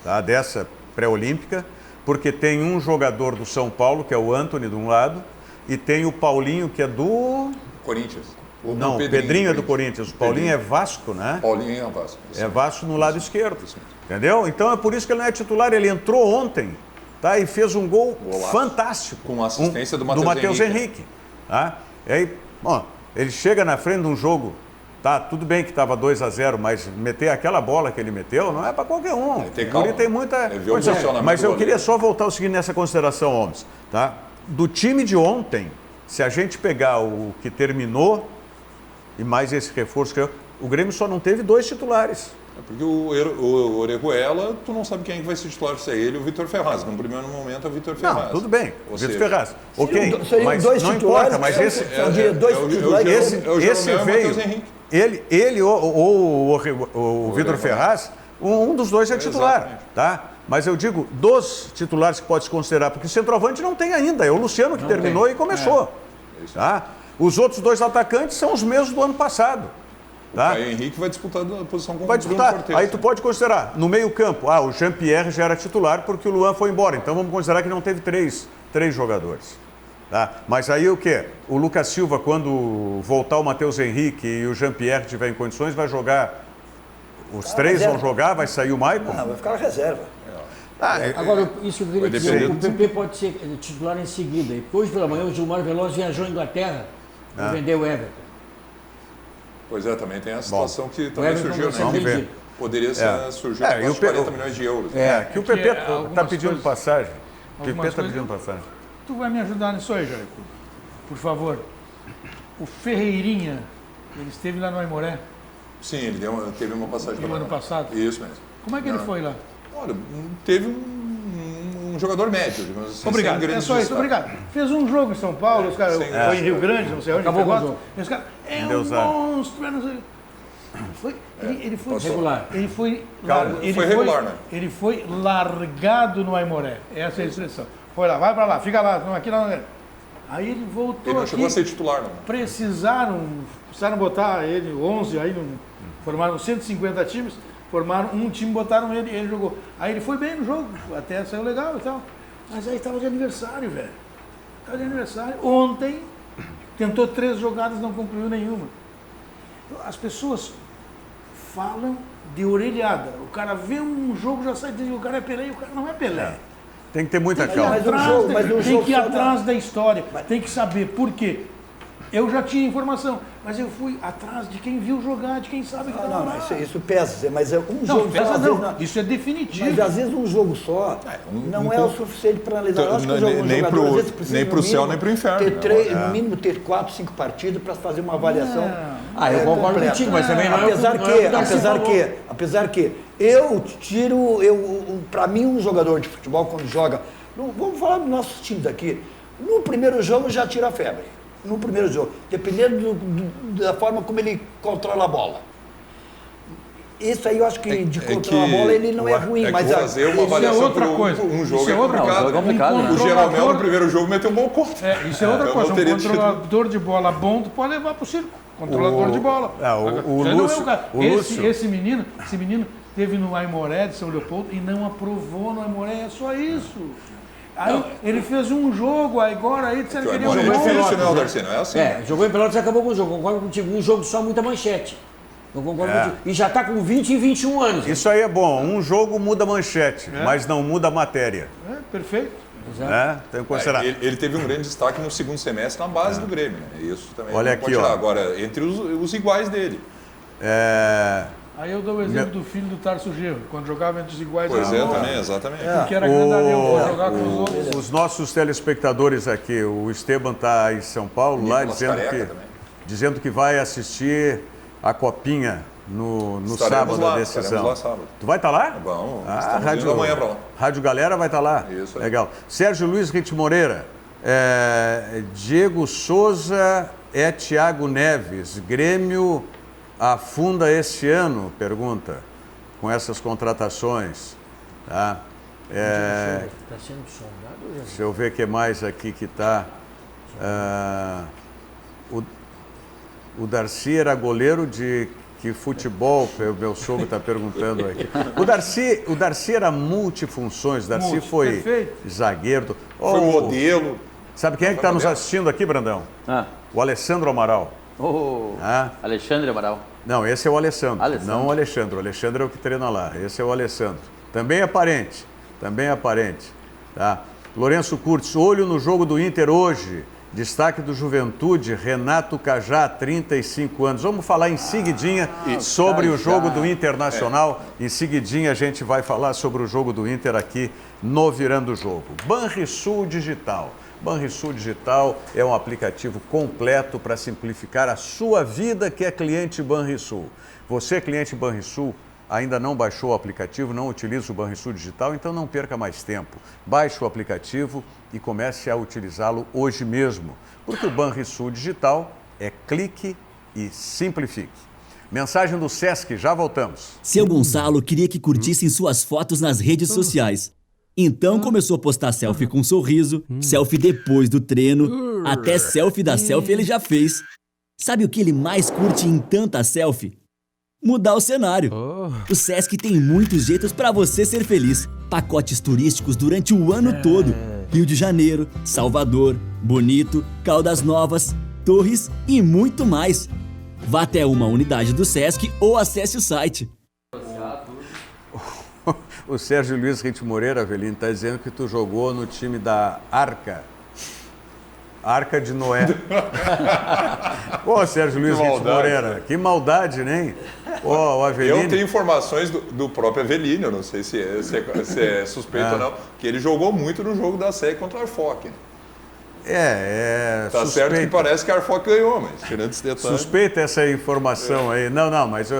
tá, dessa pré-olímpica, porque tem um jogador do São Paulo, que é o Antony, de um lado, e tem o Paulinho, que é do... Corinthians. Não, o Pedrinho é do Corinthians. O Paulinho é Vasco, né? Paulinho é Vasco. É Vasco no lado esquerdo. Entendeu? Então é por isso que ele não é titular. Ele entrou ontem, tá, e fez um gol fantástico. Com a assistência do Matheus Henrique. Tá? E aí, ele chega na frente de um jogo, tá, tudo bem que estava 2-0, mas meter aquela bola que ele meteu não é para qualquer um. Ele tem muita condição. Mas eu queria só voltar o seguinte nessa consideração, Holmes. Tá? Do time de ontem, se a gente pegar o que terminou e mais esse reforço, o Grêmio só não teve 2 titulares. É porque o Orejuela, tu não sabe quem vai ser titular, se é ele ou o Vitor Ferraz. No primeiro momento é o Vitor Ferraz. Não, tudo bem, o Vitor Ferraz. Ok, mas não importa, mas esse veio, ele ou o Vitor Ferraz, um dos dois é titular, tá? Mas eu digo, dos titulares que pode se considerar, porque o centroavante não tem ainda, é o Luciano que terminou e começou. Tá? Os outros 2 atacantes são os mesmos do ano passado. Tá? O Caio Henrique vai disputar a posição com o Vai disputar. Bruno Cortez, aí tu pode considerar, no meio campo, o Jean-Pierre já era titular porque o Luan foi embora. Então vamos considerar que não teve 3 jogadores. Tá? Mas aí o quê? O Lucas Silva, quando voltar o Matheus Henrique e o Jean-Pierre tiver em condições, vai jogar. Os 3 vão jogar, vai sair o Maicon? Não, vai ficar na reserva. Agora, isso que eu queria dizer, o PP pode ser titular em seguida. E hoje pela manhã o Gilmar Veloz viajou à Inglaterra para vender o Everton. Pois é, também tem a situação que também surgiu, né? Poderia surgir uns 40 milhões de euros. Que o PP está pedindo passagem. O PP está pedindo passagem. Tu vai me ajudar nisso aí, Jaico. Por favor. O Ferreirinha, ele esteve lá no Aimoré. Sim, ele teve uma passagem no ano passado. Isso mesmo. Como é que ele foi lá? Olha, teve um jogador médio, digamos assim. Obrigado, é só isso, obrigado. Fez um jogo em São Paulo, os caras, foi em Rio Grande, não sei onde. Acabou com o jogo. Os caras, um monstro, não sei. Ele foi regular. Ele foi regular, né? Ele foi largado no Aimoré. Essa é a expressão. Foi lá, vai pra lá, fica lá, aqui lá. Aí ele voltou. Ele não chegou a ser titular, não. Precisaram botar ele, 11, aí formaram 150 times, formaram um time, botaram ele jogou. Aí ele foi bem no jogo, até saiu legal e tal. Mas aí estava de aniversário, velho. Estava de aniversário. Ontem, tentou 3 jogadas, não concluiu nenhuma. As pessoas falam de orelhada. O cara vê um jogo, já sai dizendo que o cara é Pelé, e o cara não é Pelé. Tem que ter muita calma. Tem que ir atrás da história, tem que saber por quê. Eu já tinha informação, mas eu fui atrás de quem viu jogar, de quem sabe que não, isso pesa, mas é um jogo só. Isso é definitivo. Mas às vezes um jogo só não é o suficiente para analisar. Eu acho que nem para o céu, nem para o inferno. No mínimo ter 4, 5 partidas para fazer uma avaliação. Eu concordo contigo, mas também não apesar que para mim um jogador de futebol quando joga, vamos falar dos nossos times aqui, no primeiro jogo já tira a febre. No primeiro jogo, dependendo da forma como ele controla a bola. Isso aí eu acho que de controlar a bola ele não é ruim, mas fazer uma avaliação outra coisa. Um jogo é complicado. Né? O Jeromel no primeiro jogo meteu um gol contra. Isso é outra coisa. Um controlador de bola bom tu pode levar para o circo. Controlador de bola. Esse menino teve no Aimoré de São Leopoldo e não aprovou no Aimoré, é só isso. Aí ele fez um jogo, agora aí disseram que ele jogou em Pelotas. Não é assim. Jogou em Pelotas e acabou com o jogo. Concordo contigo. Um jogo só, muita manchete. Eu concordo contigo. E já está com 20 e 21 anos. Isso aí é bom. Um jogo muda a manchete, mas não muda a matéria. Perfeito. Tem que considerar. Ele teve um grande destaque no segundo semestre na base do Grêmio. Né? Isso também Olha aqui, ó. Agora, entre os iguais dele. Aí eu dou o exemplo do filho do Tarso Genro, quando jogava entre os iguais. Pois também, exatamente. Porque era grandalhão, foi jogar com os outros. Os nossos telespectadores aqui, o Esteban está em São Paulo, lá dizendo que vai assistir a Copinha no Estaremos sábado lá, a decisão. estaremos lá sábado. Tu vai estar lá? Vamos, Ah, estamos indo amanhã para lá. Rádio Galera vai estar lá. Isso aí. Legal. Sérgio Luiz Rite Moreira, Diego Souza Thiago Neves. Grêmio afunda esse ano? Pergunta. Com essas contratações. Tá? Está sendo sondado? Deixa eu ver o que mais aqui que está. O Darcy era goleiro de que futebol? O meu sogro está perguntando aqui. O Darcy era multifunções. O Darcy foi perfeito. zagueiro. Foi modelo. Sabe quem é que está nos assistindo aqui, Brandão? O Alessandro Amaral. Alexandre Amaral. Não, esse é o Alessandro. Não o Alexandre. O Alexandre é o que treina lá. Esse é o Alessandro. Também é parente. Tá? Lourenço Curtis, olho no jogo do Inter hoje. Destaque do Juventude, Renato Cajá, 35 anos. Vamos falar em seguidinha sobre o jogo do Internacional. Em seguidinha a gente vai falar sobre o jogo do Inter aqui no Virando o Jogo. Banrisul Digital. Banrisul Digital é um aplicativo completo para simplificar a sua vida que é cliente Banrisul. Você, cliente Banrisul, ainda não baixou o aplicativo, não utiliza o Banrisul Digital, então não perca mais tempo. Baixe o aplicativo e comece a utilizá-lo hoje mesmo, porque o Banrisul Digital é clique e simplifique. Mensagem do Sesc, já voltamos. Seu Gonçalo queria que curtissem suas fotos nas redes sociais. Então começou a postar selfie com um sorriso, selfie depois do treino, até selfie da selfie ele já fez. Sabe o que ele mais curte em tanta selfie? Mudar o cenário. O Sesc tem muitos jeitos para você ser feliz. Pacotes turísticos durante o ano todo. Rio de Janeiro, Salvador, Bonito, Caldas Novas, Torres e muito mais. Vá até uma unidade do Sesc ou acesse o site. O Sérgio Luiz Rite Moreira, Avelino, está dizendo que tu jogou no time da Arca de Noé. Pô, Sérgio Luiz Rite Moreira, que maldade, né? O Avelino... Eu tenho informações do próprio Avelino, eu não sei se é suspeito ou não, que ele jogou muito no jogo da SEC contra o Arfoc. Tá suspeito. certo que parece que a Arfoc ganhou, mas tirando esse detalhe... Suspeita essa informação aí. Não, mas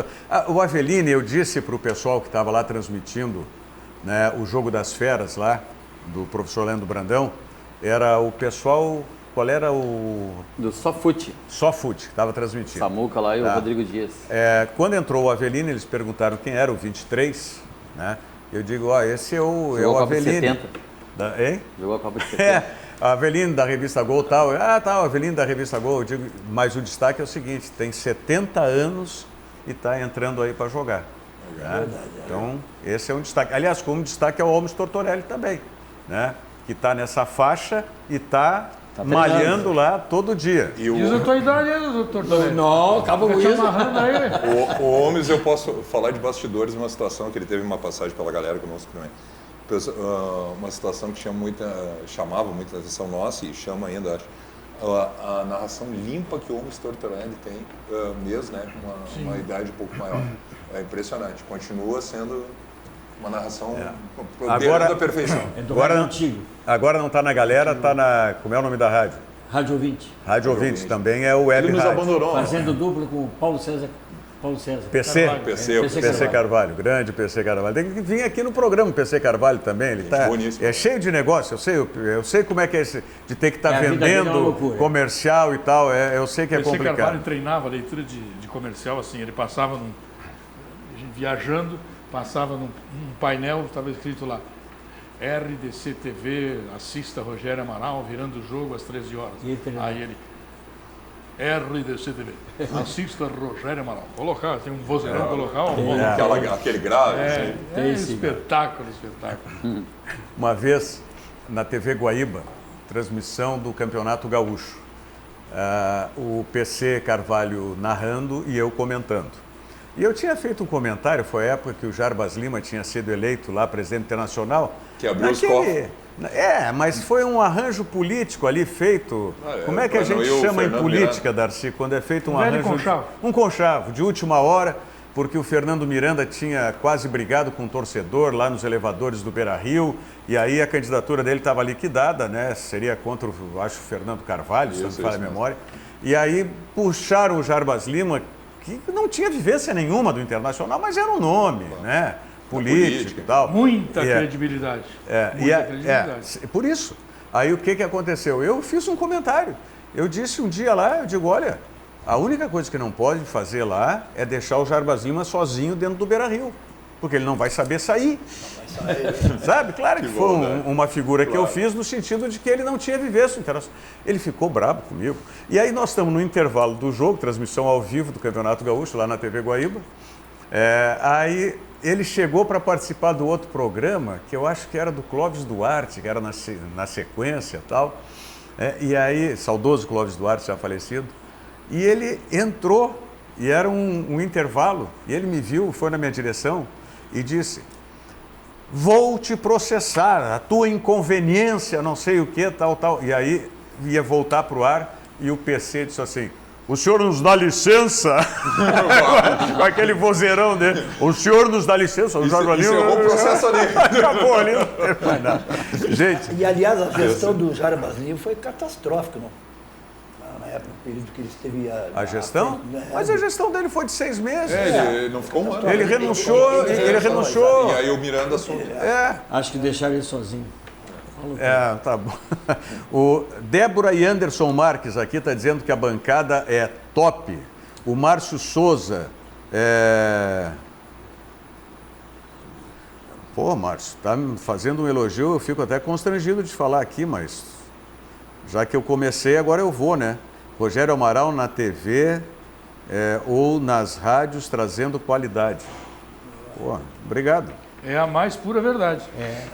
o Avelino, eu disse para o pessoal que estava lá transmitindo, né, o jogo das feras lá, do professor Leandro Brandão, era o pessoal... Qual era o... Do Sofute. Sofute, que estava transmitindo. Samuca lá e o Rodrigo Dias. Quando entrou o Avelino, eles perguntaram quem era o 23, né? Eu digo, esse é o Avelino. 70. Hein? Jogou a Copa de 70. Avelino da revista Gol e tal. O Avelino da revista Gol. Eu digo, mas o destaque é o seguinte, tem 70 anos e está entrando aí para jogar. Né? Então, esse é um destaque. Aliás, como destaque é o Holmes Tortorelli também, né? Que está nessa faixa e está malhando lá todo dia. Diz a tua idade aí, doutor. Não, acaba com isso. O Holmes, eu posso falar de bastidores, uma situação que ele teve uma passagem pela galera conosco também. Uma situação que chamava muita atenção nossa e chama ainda, acho. A narração limpa que o Holmes Tortorelli tem, mesmo, né, com uma idade um pouco maior. É impressionante. Continua sendo uma narração da perfeição. Agora não está na galera, está na... Como é o nome da rádio? Rádio Ouvinte. Rádio Ouvinte também é o web Ele nos rádio. abandonou. Fazendo duplo com Paulo César. PC Carvalho, grande PC Carvalho. Tem que vir aqui no programa o PC Carvalho também. Ele é cheio de negócio, eu sei como é que é esse, de ter que estar vendendo comercial e tal. Eu sei que é complicado. PC Carvalho treinava a leitura de comercial assim, ele passava viajando, passava num painel, estava escrito lá, RDC TV, assista Rogério Amaral, virando o jogo às 13 horas. Aí ele, RDC TV, assista Rogério Amaral. Colocar, tem um vozeirão, colocar aquele grave. Espetáculo. Uma vez, na TV Guaíba, transmissão do Campeonato Gaúcho, o PC Carvalho narrando e eu comentando. E eu tinha feito um comentário, foi a época que o Jarbas Lima tinha sido eleito lá presidente internacional. Que abriu os cofres. Mas foi um arranjo político ali feito. Como é que a gente chama em política, Darcy, quando é feito um arranjo? Conchavo. Um conchavo, de última hora, porque o Fernando Miranda tinha quase brigado com um torcedor lá nos elevadores do Beira-Rio, e aí a candidatura dele estava liquidada, né? Seria contra, o Fernando Carvalho, se não me falha a memória. E aí puxaram o Jarbas Lima, que não tinha vivência nenhuma do Internacional, mas era um nome, né? Político e tal. Muita credibilidade. Muita credibilidade. Por isso. Aí o que aconteceu? Eu fiz um comentário. Eu disse um dia lá, eu digo, olha, a única coisa que não pode fazer lá é deixar o Jarbas Lima sozinho dentro do Beira-Rio, porque ele não vai saber sair. Sabe? Claro que foi uma figura que eu fiz no sentido de que ele não tinha vivência internacional. Ele ficou brabo comigo. E aí nós estamos no intervalo do jogo, transmissão ao vivo do Campeonato Gaúcho, lá na TV Guaíba. Aí ele chegou para participar do outro programa, que eu acho que era do Clóvis Duarte, que era na sequência e tal. E aí, saudoso Clóvis Duarte, já falecido. E ele entrou, e era um intervalo, e ele me viu, foi na minha direção e disse: vou te processar, a tua inconveniência, não sei o que, tal. E aí ia voltar para o ar e o PC disse assim: o senhor nos dá licença? Com aquele vozeirão dele. O senhor nos dá licença? O Jorge ali. Encerrou o processo ali. Acabou ali, não tem mais nada. Gente. E aliás, a gestão do Jarbas Lima foi catastrófica, não? Na época, no período que ele esteve. A gestão? Mas a gestão dele foi de 6 meses. Ele não ficou um ano. Ele renunciou. E aí o Miranda assumiu. Acho que deixaram ele sozinho. Tá bom. O Débora e Anderson Marques aqui está dizendo que a bancada é top. O Márcio Souza Pô, Márcio, está me fazendo um elogio, eu fico até constrangido de falar aqui, mas já que eu comecei, agora eu vou, né? Rogério Amaral na TV ou nas rádios trazendo qualidade. Pô, obrigado. É a mais pura verdade.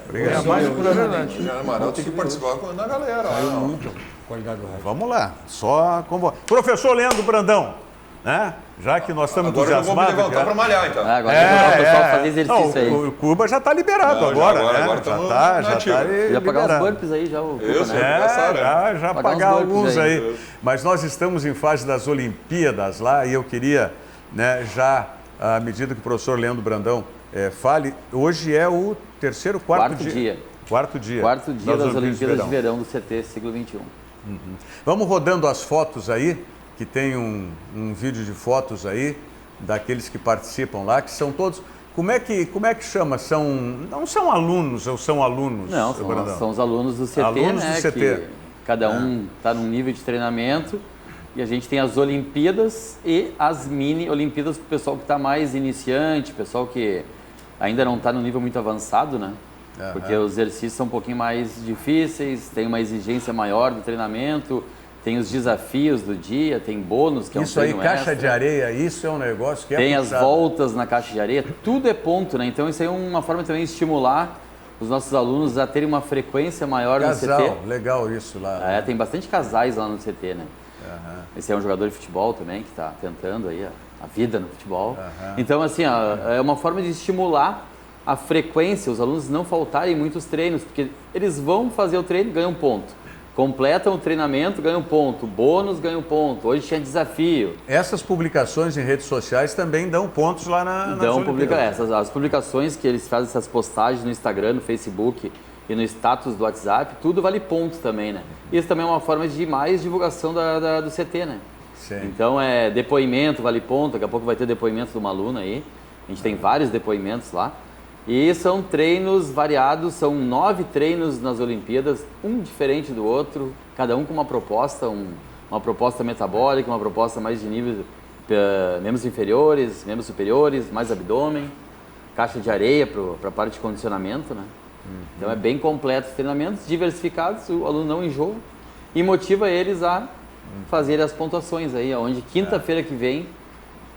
Obrigado. É a mais pura verdade. O Rogério Amaral tem que participar da galera. Muito qualidade do rádio. Vamos lá, só convocar. Professor Leandro Brandão, né? Já que nós estamos entusiasmados. Agora eu vou me levantar para malhar, então. Agora o pessoal fazer exercício aí. O Cuba já está liberado agora, né? Agora já pagar os burpees aí, já o Cuba, né? Já pagar alguns aí. Isso. Mas nós estamos em fase das Olimpíadas lá e eu queria, né, já, à medida que o professor Leandro Brandão fale, hoje é o quarto dia. Quarto dia das Olimpíadas de Verão do CT, século XXI. Vamos rodando as fotos aí, que tem um vídeo de fotos aí, daqueles que participam lá, que são todos... Como é que chama? Não são alunos ou são alunos? Não, são os alunos do CT, alunos né? do CT. Que cada um está num nível de treinamento e a gente tem as Olimpíadas e as mini-Olimpíadas para o pessoal que está mais iniciante, pessoal que ainda não está no nível muito avançado, né? Porque os exercícios são um pouquinho mais difíceis, tem uma exigência maior do treinamento, tem os desafios do dia, tem bônus, que é um treino extra. Isso aí, caixa de areia, isso é um negócio que tem puxado. As voltas na caixa de areia, tudo é ponto, né? Então isso aí é uma forma também de estimular os nossos alunos a terem uma frequência maior no CT. Legal isso lá. Tem bastante casais lá no CT, né? Esse é um jogador de futebol também, que está tentando aí a vida no futebol. Então, assim, é uma forma de estimular a frequência, os alunos não faltarem muitos treinos, porque eles vão fazer o treino e ganham ponto. Completam o treinamento, ganham ponto. Bônus, ganham ponto. Hoje tinha desafio. Essas publicações em redes sociais também dão pontos lá nas Olimpíadas. As publicações que eles fazem, essas postagens no Instagram, no Facebook e no status do WhatsApp, tudo vale pontos também, né? Isso também é uma forma de mais divulgação do CT, né? Sim. Então, depoimento vale ponto. Daqui a pouco vai ter depoimento de uma aluna aí. A gente tem vários depoimentos lá. E são treinos variados, são 9 treinos nas Olimpíadas, um diferente do outro, cada um com uma proposta metabólica, uma proposta mais de níveis membros inferiores, membros superiores, mais abdômen, caixa de areia para a parte de condicionamento, né? Então é bem completo os treinamentos, diversificados, o aluno não enjoa e motiva eles a fazer as pontuações aí, onde quinta-feira que vem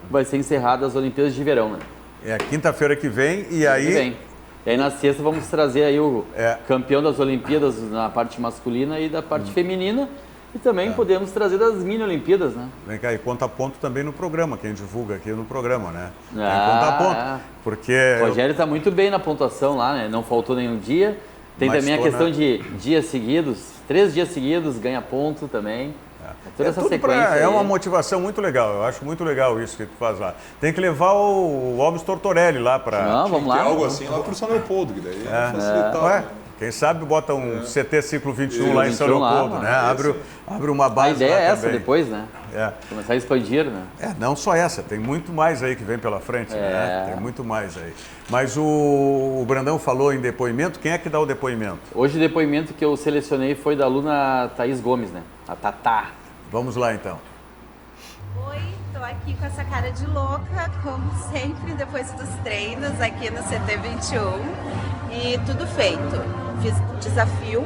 vai ser encerrada as Olimpíadas de Verão, né? É quinta-feira que vem e aí... E aí na sexta vamos trazer aí o campeão das Olimpíadas na parte masculina e da parte feminina. E também podemos trazer das mini-Olimpíadas, né? Vem cá, e conta ponto também no programa, quem divulga aqui no programa, né? Tem conta ponto, porque... O Rogério está muito bem na pontuação lá, né? Não faltou nenhum dia. Tem também a questão de dias seguidos, 3 dias seguidos ganha ponto também. Toda essa sequência é uma motivação muito legal, eu acho muito legal isso que tu faz lá. Tem que levar o Alves Tortorelli lá para... Não, vamos lá. Algo assim lá por São Leopoldo, que daí facilitar. Quem sabe bota um CT Ciclo 21 lá em São 21 lá, Leopoldo, né? Abre uma A base ideia lá é essa também. depois, né? É. Começar a expandir, né? Não só essa, tem muito mais aí que vem pela frente, né? Tem muito mais aí. Mas o Brandão falou em depoimento, quem é que dá o depoimento? Hoje o depoimento que eu selecionei foi da aluna Thaís Gomes, né? A Tatá. Vamos lá, então. Oi, tô aqui com essa cara de louca, como sempre, depois dos treinos aqui no CT21. E tudo feito. Fiz o desafio,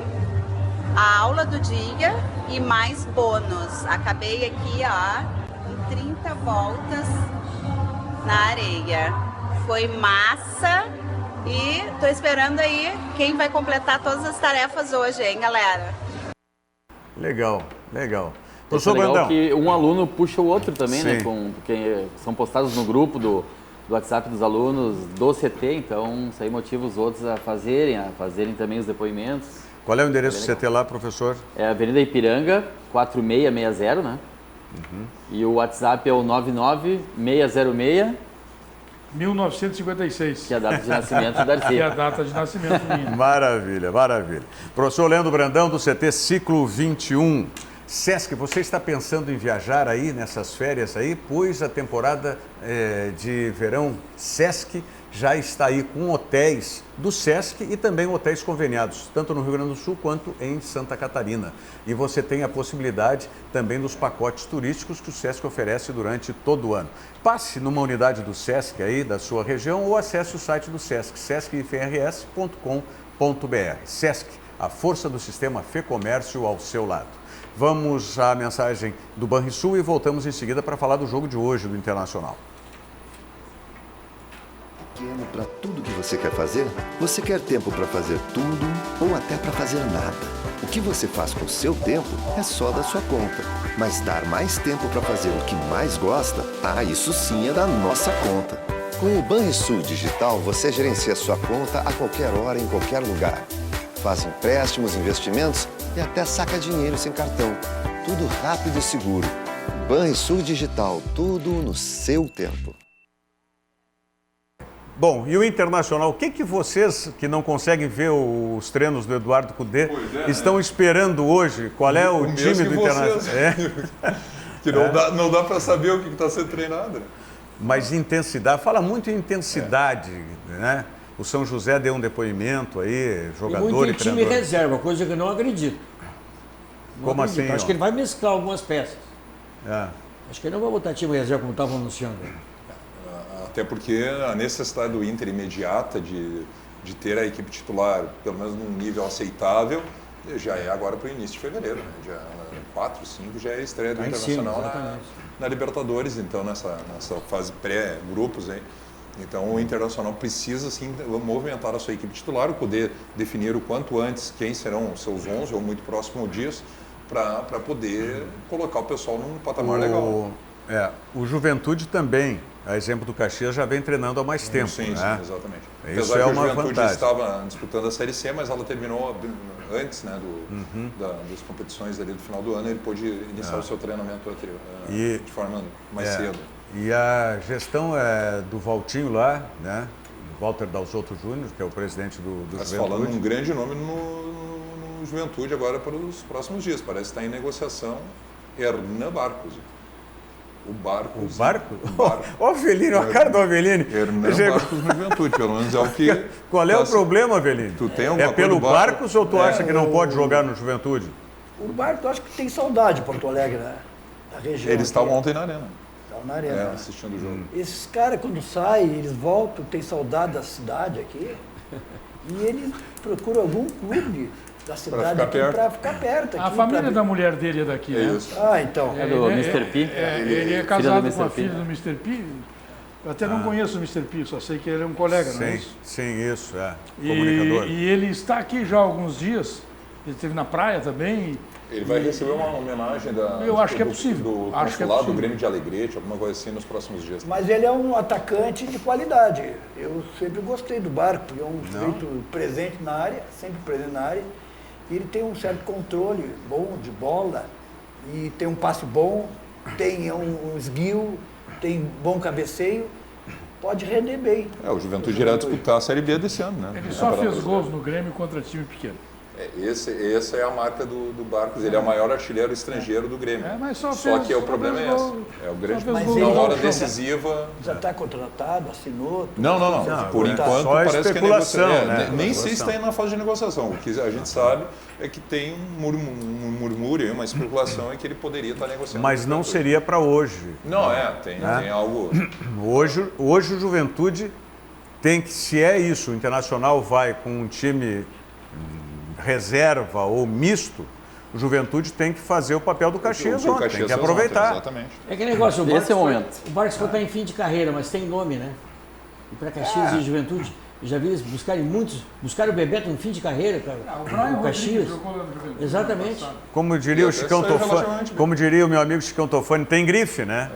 a aula do dia e mais bônus. Acabei aqui, ó, com 30 voltas na areia. Foi massa e tô esperando aí quem vai completar todas as tarefas hoje, hein, galera? Legal, legal. É Professor legal Brandão. que um aluno puxa o outro também, Sim. né? Porque são postados no grupo do WhatsApp dos alunos do CT, então isso aí motiva os outros a fazerem também os depoimentos. Qual é o endereço do CT lá, professor? É Avenida Ipiranga, 4660, né? E o WhatsApp é o 99606, 1956. que é a data de nascimento do Darcy. E a data de nascimento minha. Maravilha, maravilha. Professor Leandro Brandão, do CT Ciclo 21. Sesc, você está pensando em viajar aí nessas férias aí? Pois a temporada de verão Sesc já está aí com hotéis do Sesc e também hotéis conveniados, tanto no Rio Grande do Sul quanto em Santa Catarina. E você tem a possibilidade também dos pacotes turísticos que o Sesc oferece durante todo o ano. Passe numa unidade do Sesc aí da sua região ou acesse o site do Sesc, sescifrs.com.br. Sesc, a força do sistema Fê Comércio ao seu lado. Vamos à mensagem do Banrisul e voltamos em seguida para falar do jogo de hoje do Internacional. Pequeno para tudo que você quer fazer? Você quer tempo para fazer tudo ou até para fazer nada? O que você faz com o seu tempo é só da sua conta. Mas dar mais tempo para fazer o que mais gosta, isso sim é da nossa conta. Com o Banrisul Digital, você gerencia sua conta a qualquer hora, em qualquer lugar. Faz empréstimos, investimentos e até saca dinheiro sem cartão. Tudo rápido e seguro. Banrisul Digital, tudo no seu tempo. Bom, e o Internacional, o que vocês que não conseguem ver os treinos do Eduardo Cudê estão esperando hoje? Qual é o time do Internacional? Que não dá para saber o que está sendo treinado. Mas intensidade, fala muito em intensidade, né? O São José deu um depoimento aí, jogador e muito em e time treinador. reserva, coisa que eu não acredito. Como assim? Acho que ele vai mesclar algumas peças. É. Acho que ele não vai botar time reserva como estavam anunciando. Até porque a necessidade do Inter imediata de ter a equipe titular, pelo menos num nível aceitável, já é agora para o início de fevereiro. Né? Dia 4, 5 já é a estreia do Internacional na Libertadores, então nessa fase pré-grupos aí. Então o Internacional precisa sim movimentar a sua equipe titular, poder definir o quanto antes quem serão os seus 11 ou muito próximo dias, para poder colocar o pessoal num patamar legal. O Juventude também, a exemplo do Caxias, já vem treinando há mais tempo. Sim, né? exatamente. Isso Apesar é que uma o Juventude vantagem. estava disputando a Série C, mas ela terminou antes, né, das competições ali do final do ano, ele pôde iniciar o seu treinamento anterior, de forma mais cedo. E a gestão é do Valtinho lá, né? Walter Dalzotto Júnior, que é o presidente do Juventude. Falando um grande nome no Juventude agora para os próximos dias. Parece que está em negociação Hernan Barcos. O Barcos. O Barco? O Avelino, a cara do Avelino. Hernan Barcos no Juventude, pelo menos é o que... Qual é o problema, Avelino? Tu tem alguma pelo coisa do Barcos ou tu acha que não pode jogar no Juventude? O Barco, eu acho que tem saudade de Porto Alegre, né? Da região. Eles estavam ontem na arena. Estavam na arena. Assistindo o jogo. Esses caras, quando saem, eles voltam, tem saudade da cidade aqui. E eles procuram algum clube da cidade aqui para ficar perto. A família da mulher dele é daqui, né? Isso. Então. É do Mr. P. Ele é casado com a filha do Mr. P. Eu até não conheço o Mr. P, só sei que ele é um colega, não é isso? Sim, isso, comunicador. E ele está aqui já há alguns dias, ele esteve na praia também. Ele vai receber uma homenagem Eu acho que é possível. do Acho que é consulado, do possível. Grêmio de Alegrete, alguma coisa assim nos próximos dias. Mas ele é um atacante de qualidade. Eu sempre gostei do Barco, porque é um sujeito presente na área, sempre presente na área. E ele tem um certo controle bom de bola, e tem um passe bom, tem um esguio, tem bom cabeceio. pode render bem. O Juventude irá disputar a Série B desse ano, né? Ele só fez gols no Grêmio contra time pequeno. Essa é a marca do Barcos, ele é o maior artilheiro estrangeiro do Grêmio. Mas só que o problema é esse. É o grande na hora decisiva. Já está contratado, assinou. Não. Por enquanto parece que é negociação, né? Nem sei se está indo na fase de negociação. O que a gente sabe é que tem um murmúrio, uma especulação em que ele poderia estar negociando. Mas não seria para hoje. Não, tem algo. Hoje o Juventude tem que, se é isso, o Internacional vai com um time reserva ou misto, o Juventude tem que fazer o papel do Caxias ontem, tem que aproveitar. Exatamente. É que negócio, o Esse é o momento. O Barcos está em fim de carreira, mas tem nome, né? E para Caxias e Juventude, já vi eles buscaram o Bebeto no fim de carreira, cara. O Caxias. Exatamente. Como diria o Chicão Tofani, como diria o meu amigo Chicão Tofani, tem grife, né?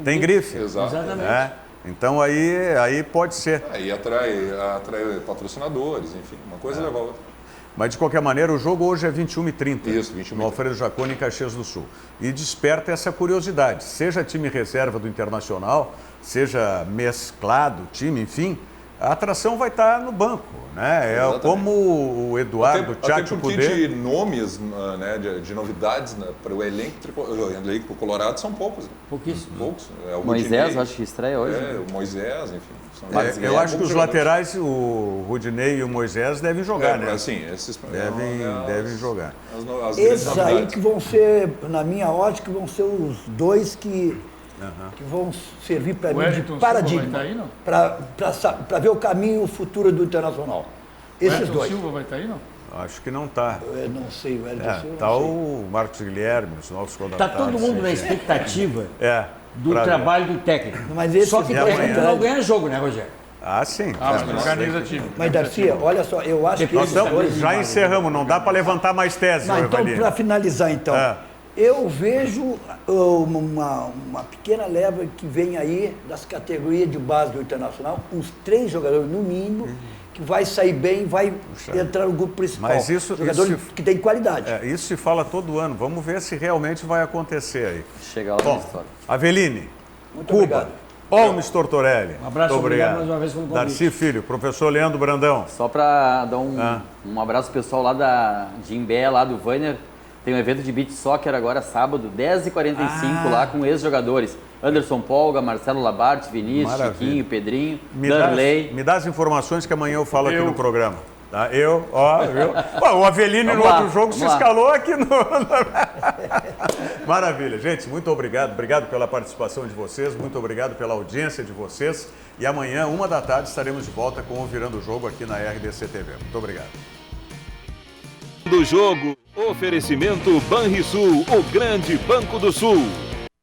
Tem grife. Exatamente. Então aí pode ser. Aí atrai patrocinadores, enfim, uma coisa leva a outra. Mas, de qualquer maneira, o jogo hoje é 21h30. Isso, 21h30. No Alfredo Jaconi, em Caxias do Sul. E desperta essa curiosidade. Seja time reserva do Internacional, seja mesclado time, enfim, a atração vai estar no banco, né? É como o Eduardo Tchatcho Até porque de nomes, né, de novidades, né, para o elenco colorado são poucos. Pouquíssimos. Poucos. O Moisés, acho que estreia hoje. O Moisés, enfim. Eu acho que os laterais, o Rudinei e o Moisés, devem jogar, né? Sim, esses devem jogar. Esses aí que vão ser, na minha ótica, vão ser os dois que vão servir para mim de paradigma, para ver o caminho futuro do Internacional. Esses dois. O Silva vai estar aí, não? Acho que não está. Eu não sei, o Hélio Silva. Está o Marcos Guilherme, os novos contratados. Está todo mundo na expectativa do trabalho do técnico. Mas esse só que o técnico não ganha jogo, né, Rogério? Sim. Mas organiza time. Mas, Garcia, olha só, eu acho que... Já encerramos, não dá para levantar mais tese, então, para finalizar, então, eu vejo uma pequena leva que vem aí das categorias de base do Internacional, uns 3 jogadores no mínimo, que vai sair bem, vai entrar no grupo principal. Mas jogadores que tem qualidade. Isso se fala todo ano. Vamos ver se realmente vai acontecer aí. Chega lá na história. Aveline, muito Cuba, obrigado. Holmes Tortorelli. Um abraço, muito obrigado mais uma vez pelo convite. Darcy Filho, professor Leandro Brandão. Só para dar um abraço pessoal lá de Imbé, lá do Vainer. Tem um evento de beach soccer agora, sábado, 10h45, lá com ex-jogadores. Anderson Polga, Marcelo Labarte, Vinícius, Chiquinho, Pedrinho, Darley. Me dá as informações que amanhã eu falo aqui no programa. Tá? O Avelino no outro jogo se escalou aqui no... Maravilha, gente, muito obrigado. Obrigado pela participação de vocês, muito obrigado pela audiência de vocês. E amanhã, 13h, estaremos de volta com o Virando o Jogo aqui na RDC TV. Muito obrigado. Do jogo, oferecimento Banrisul, o grande banco do Sul.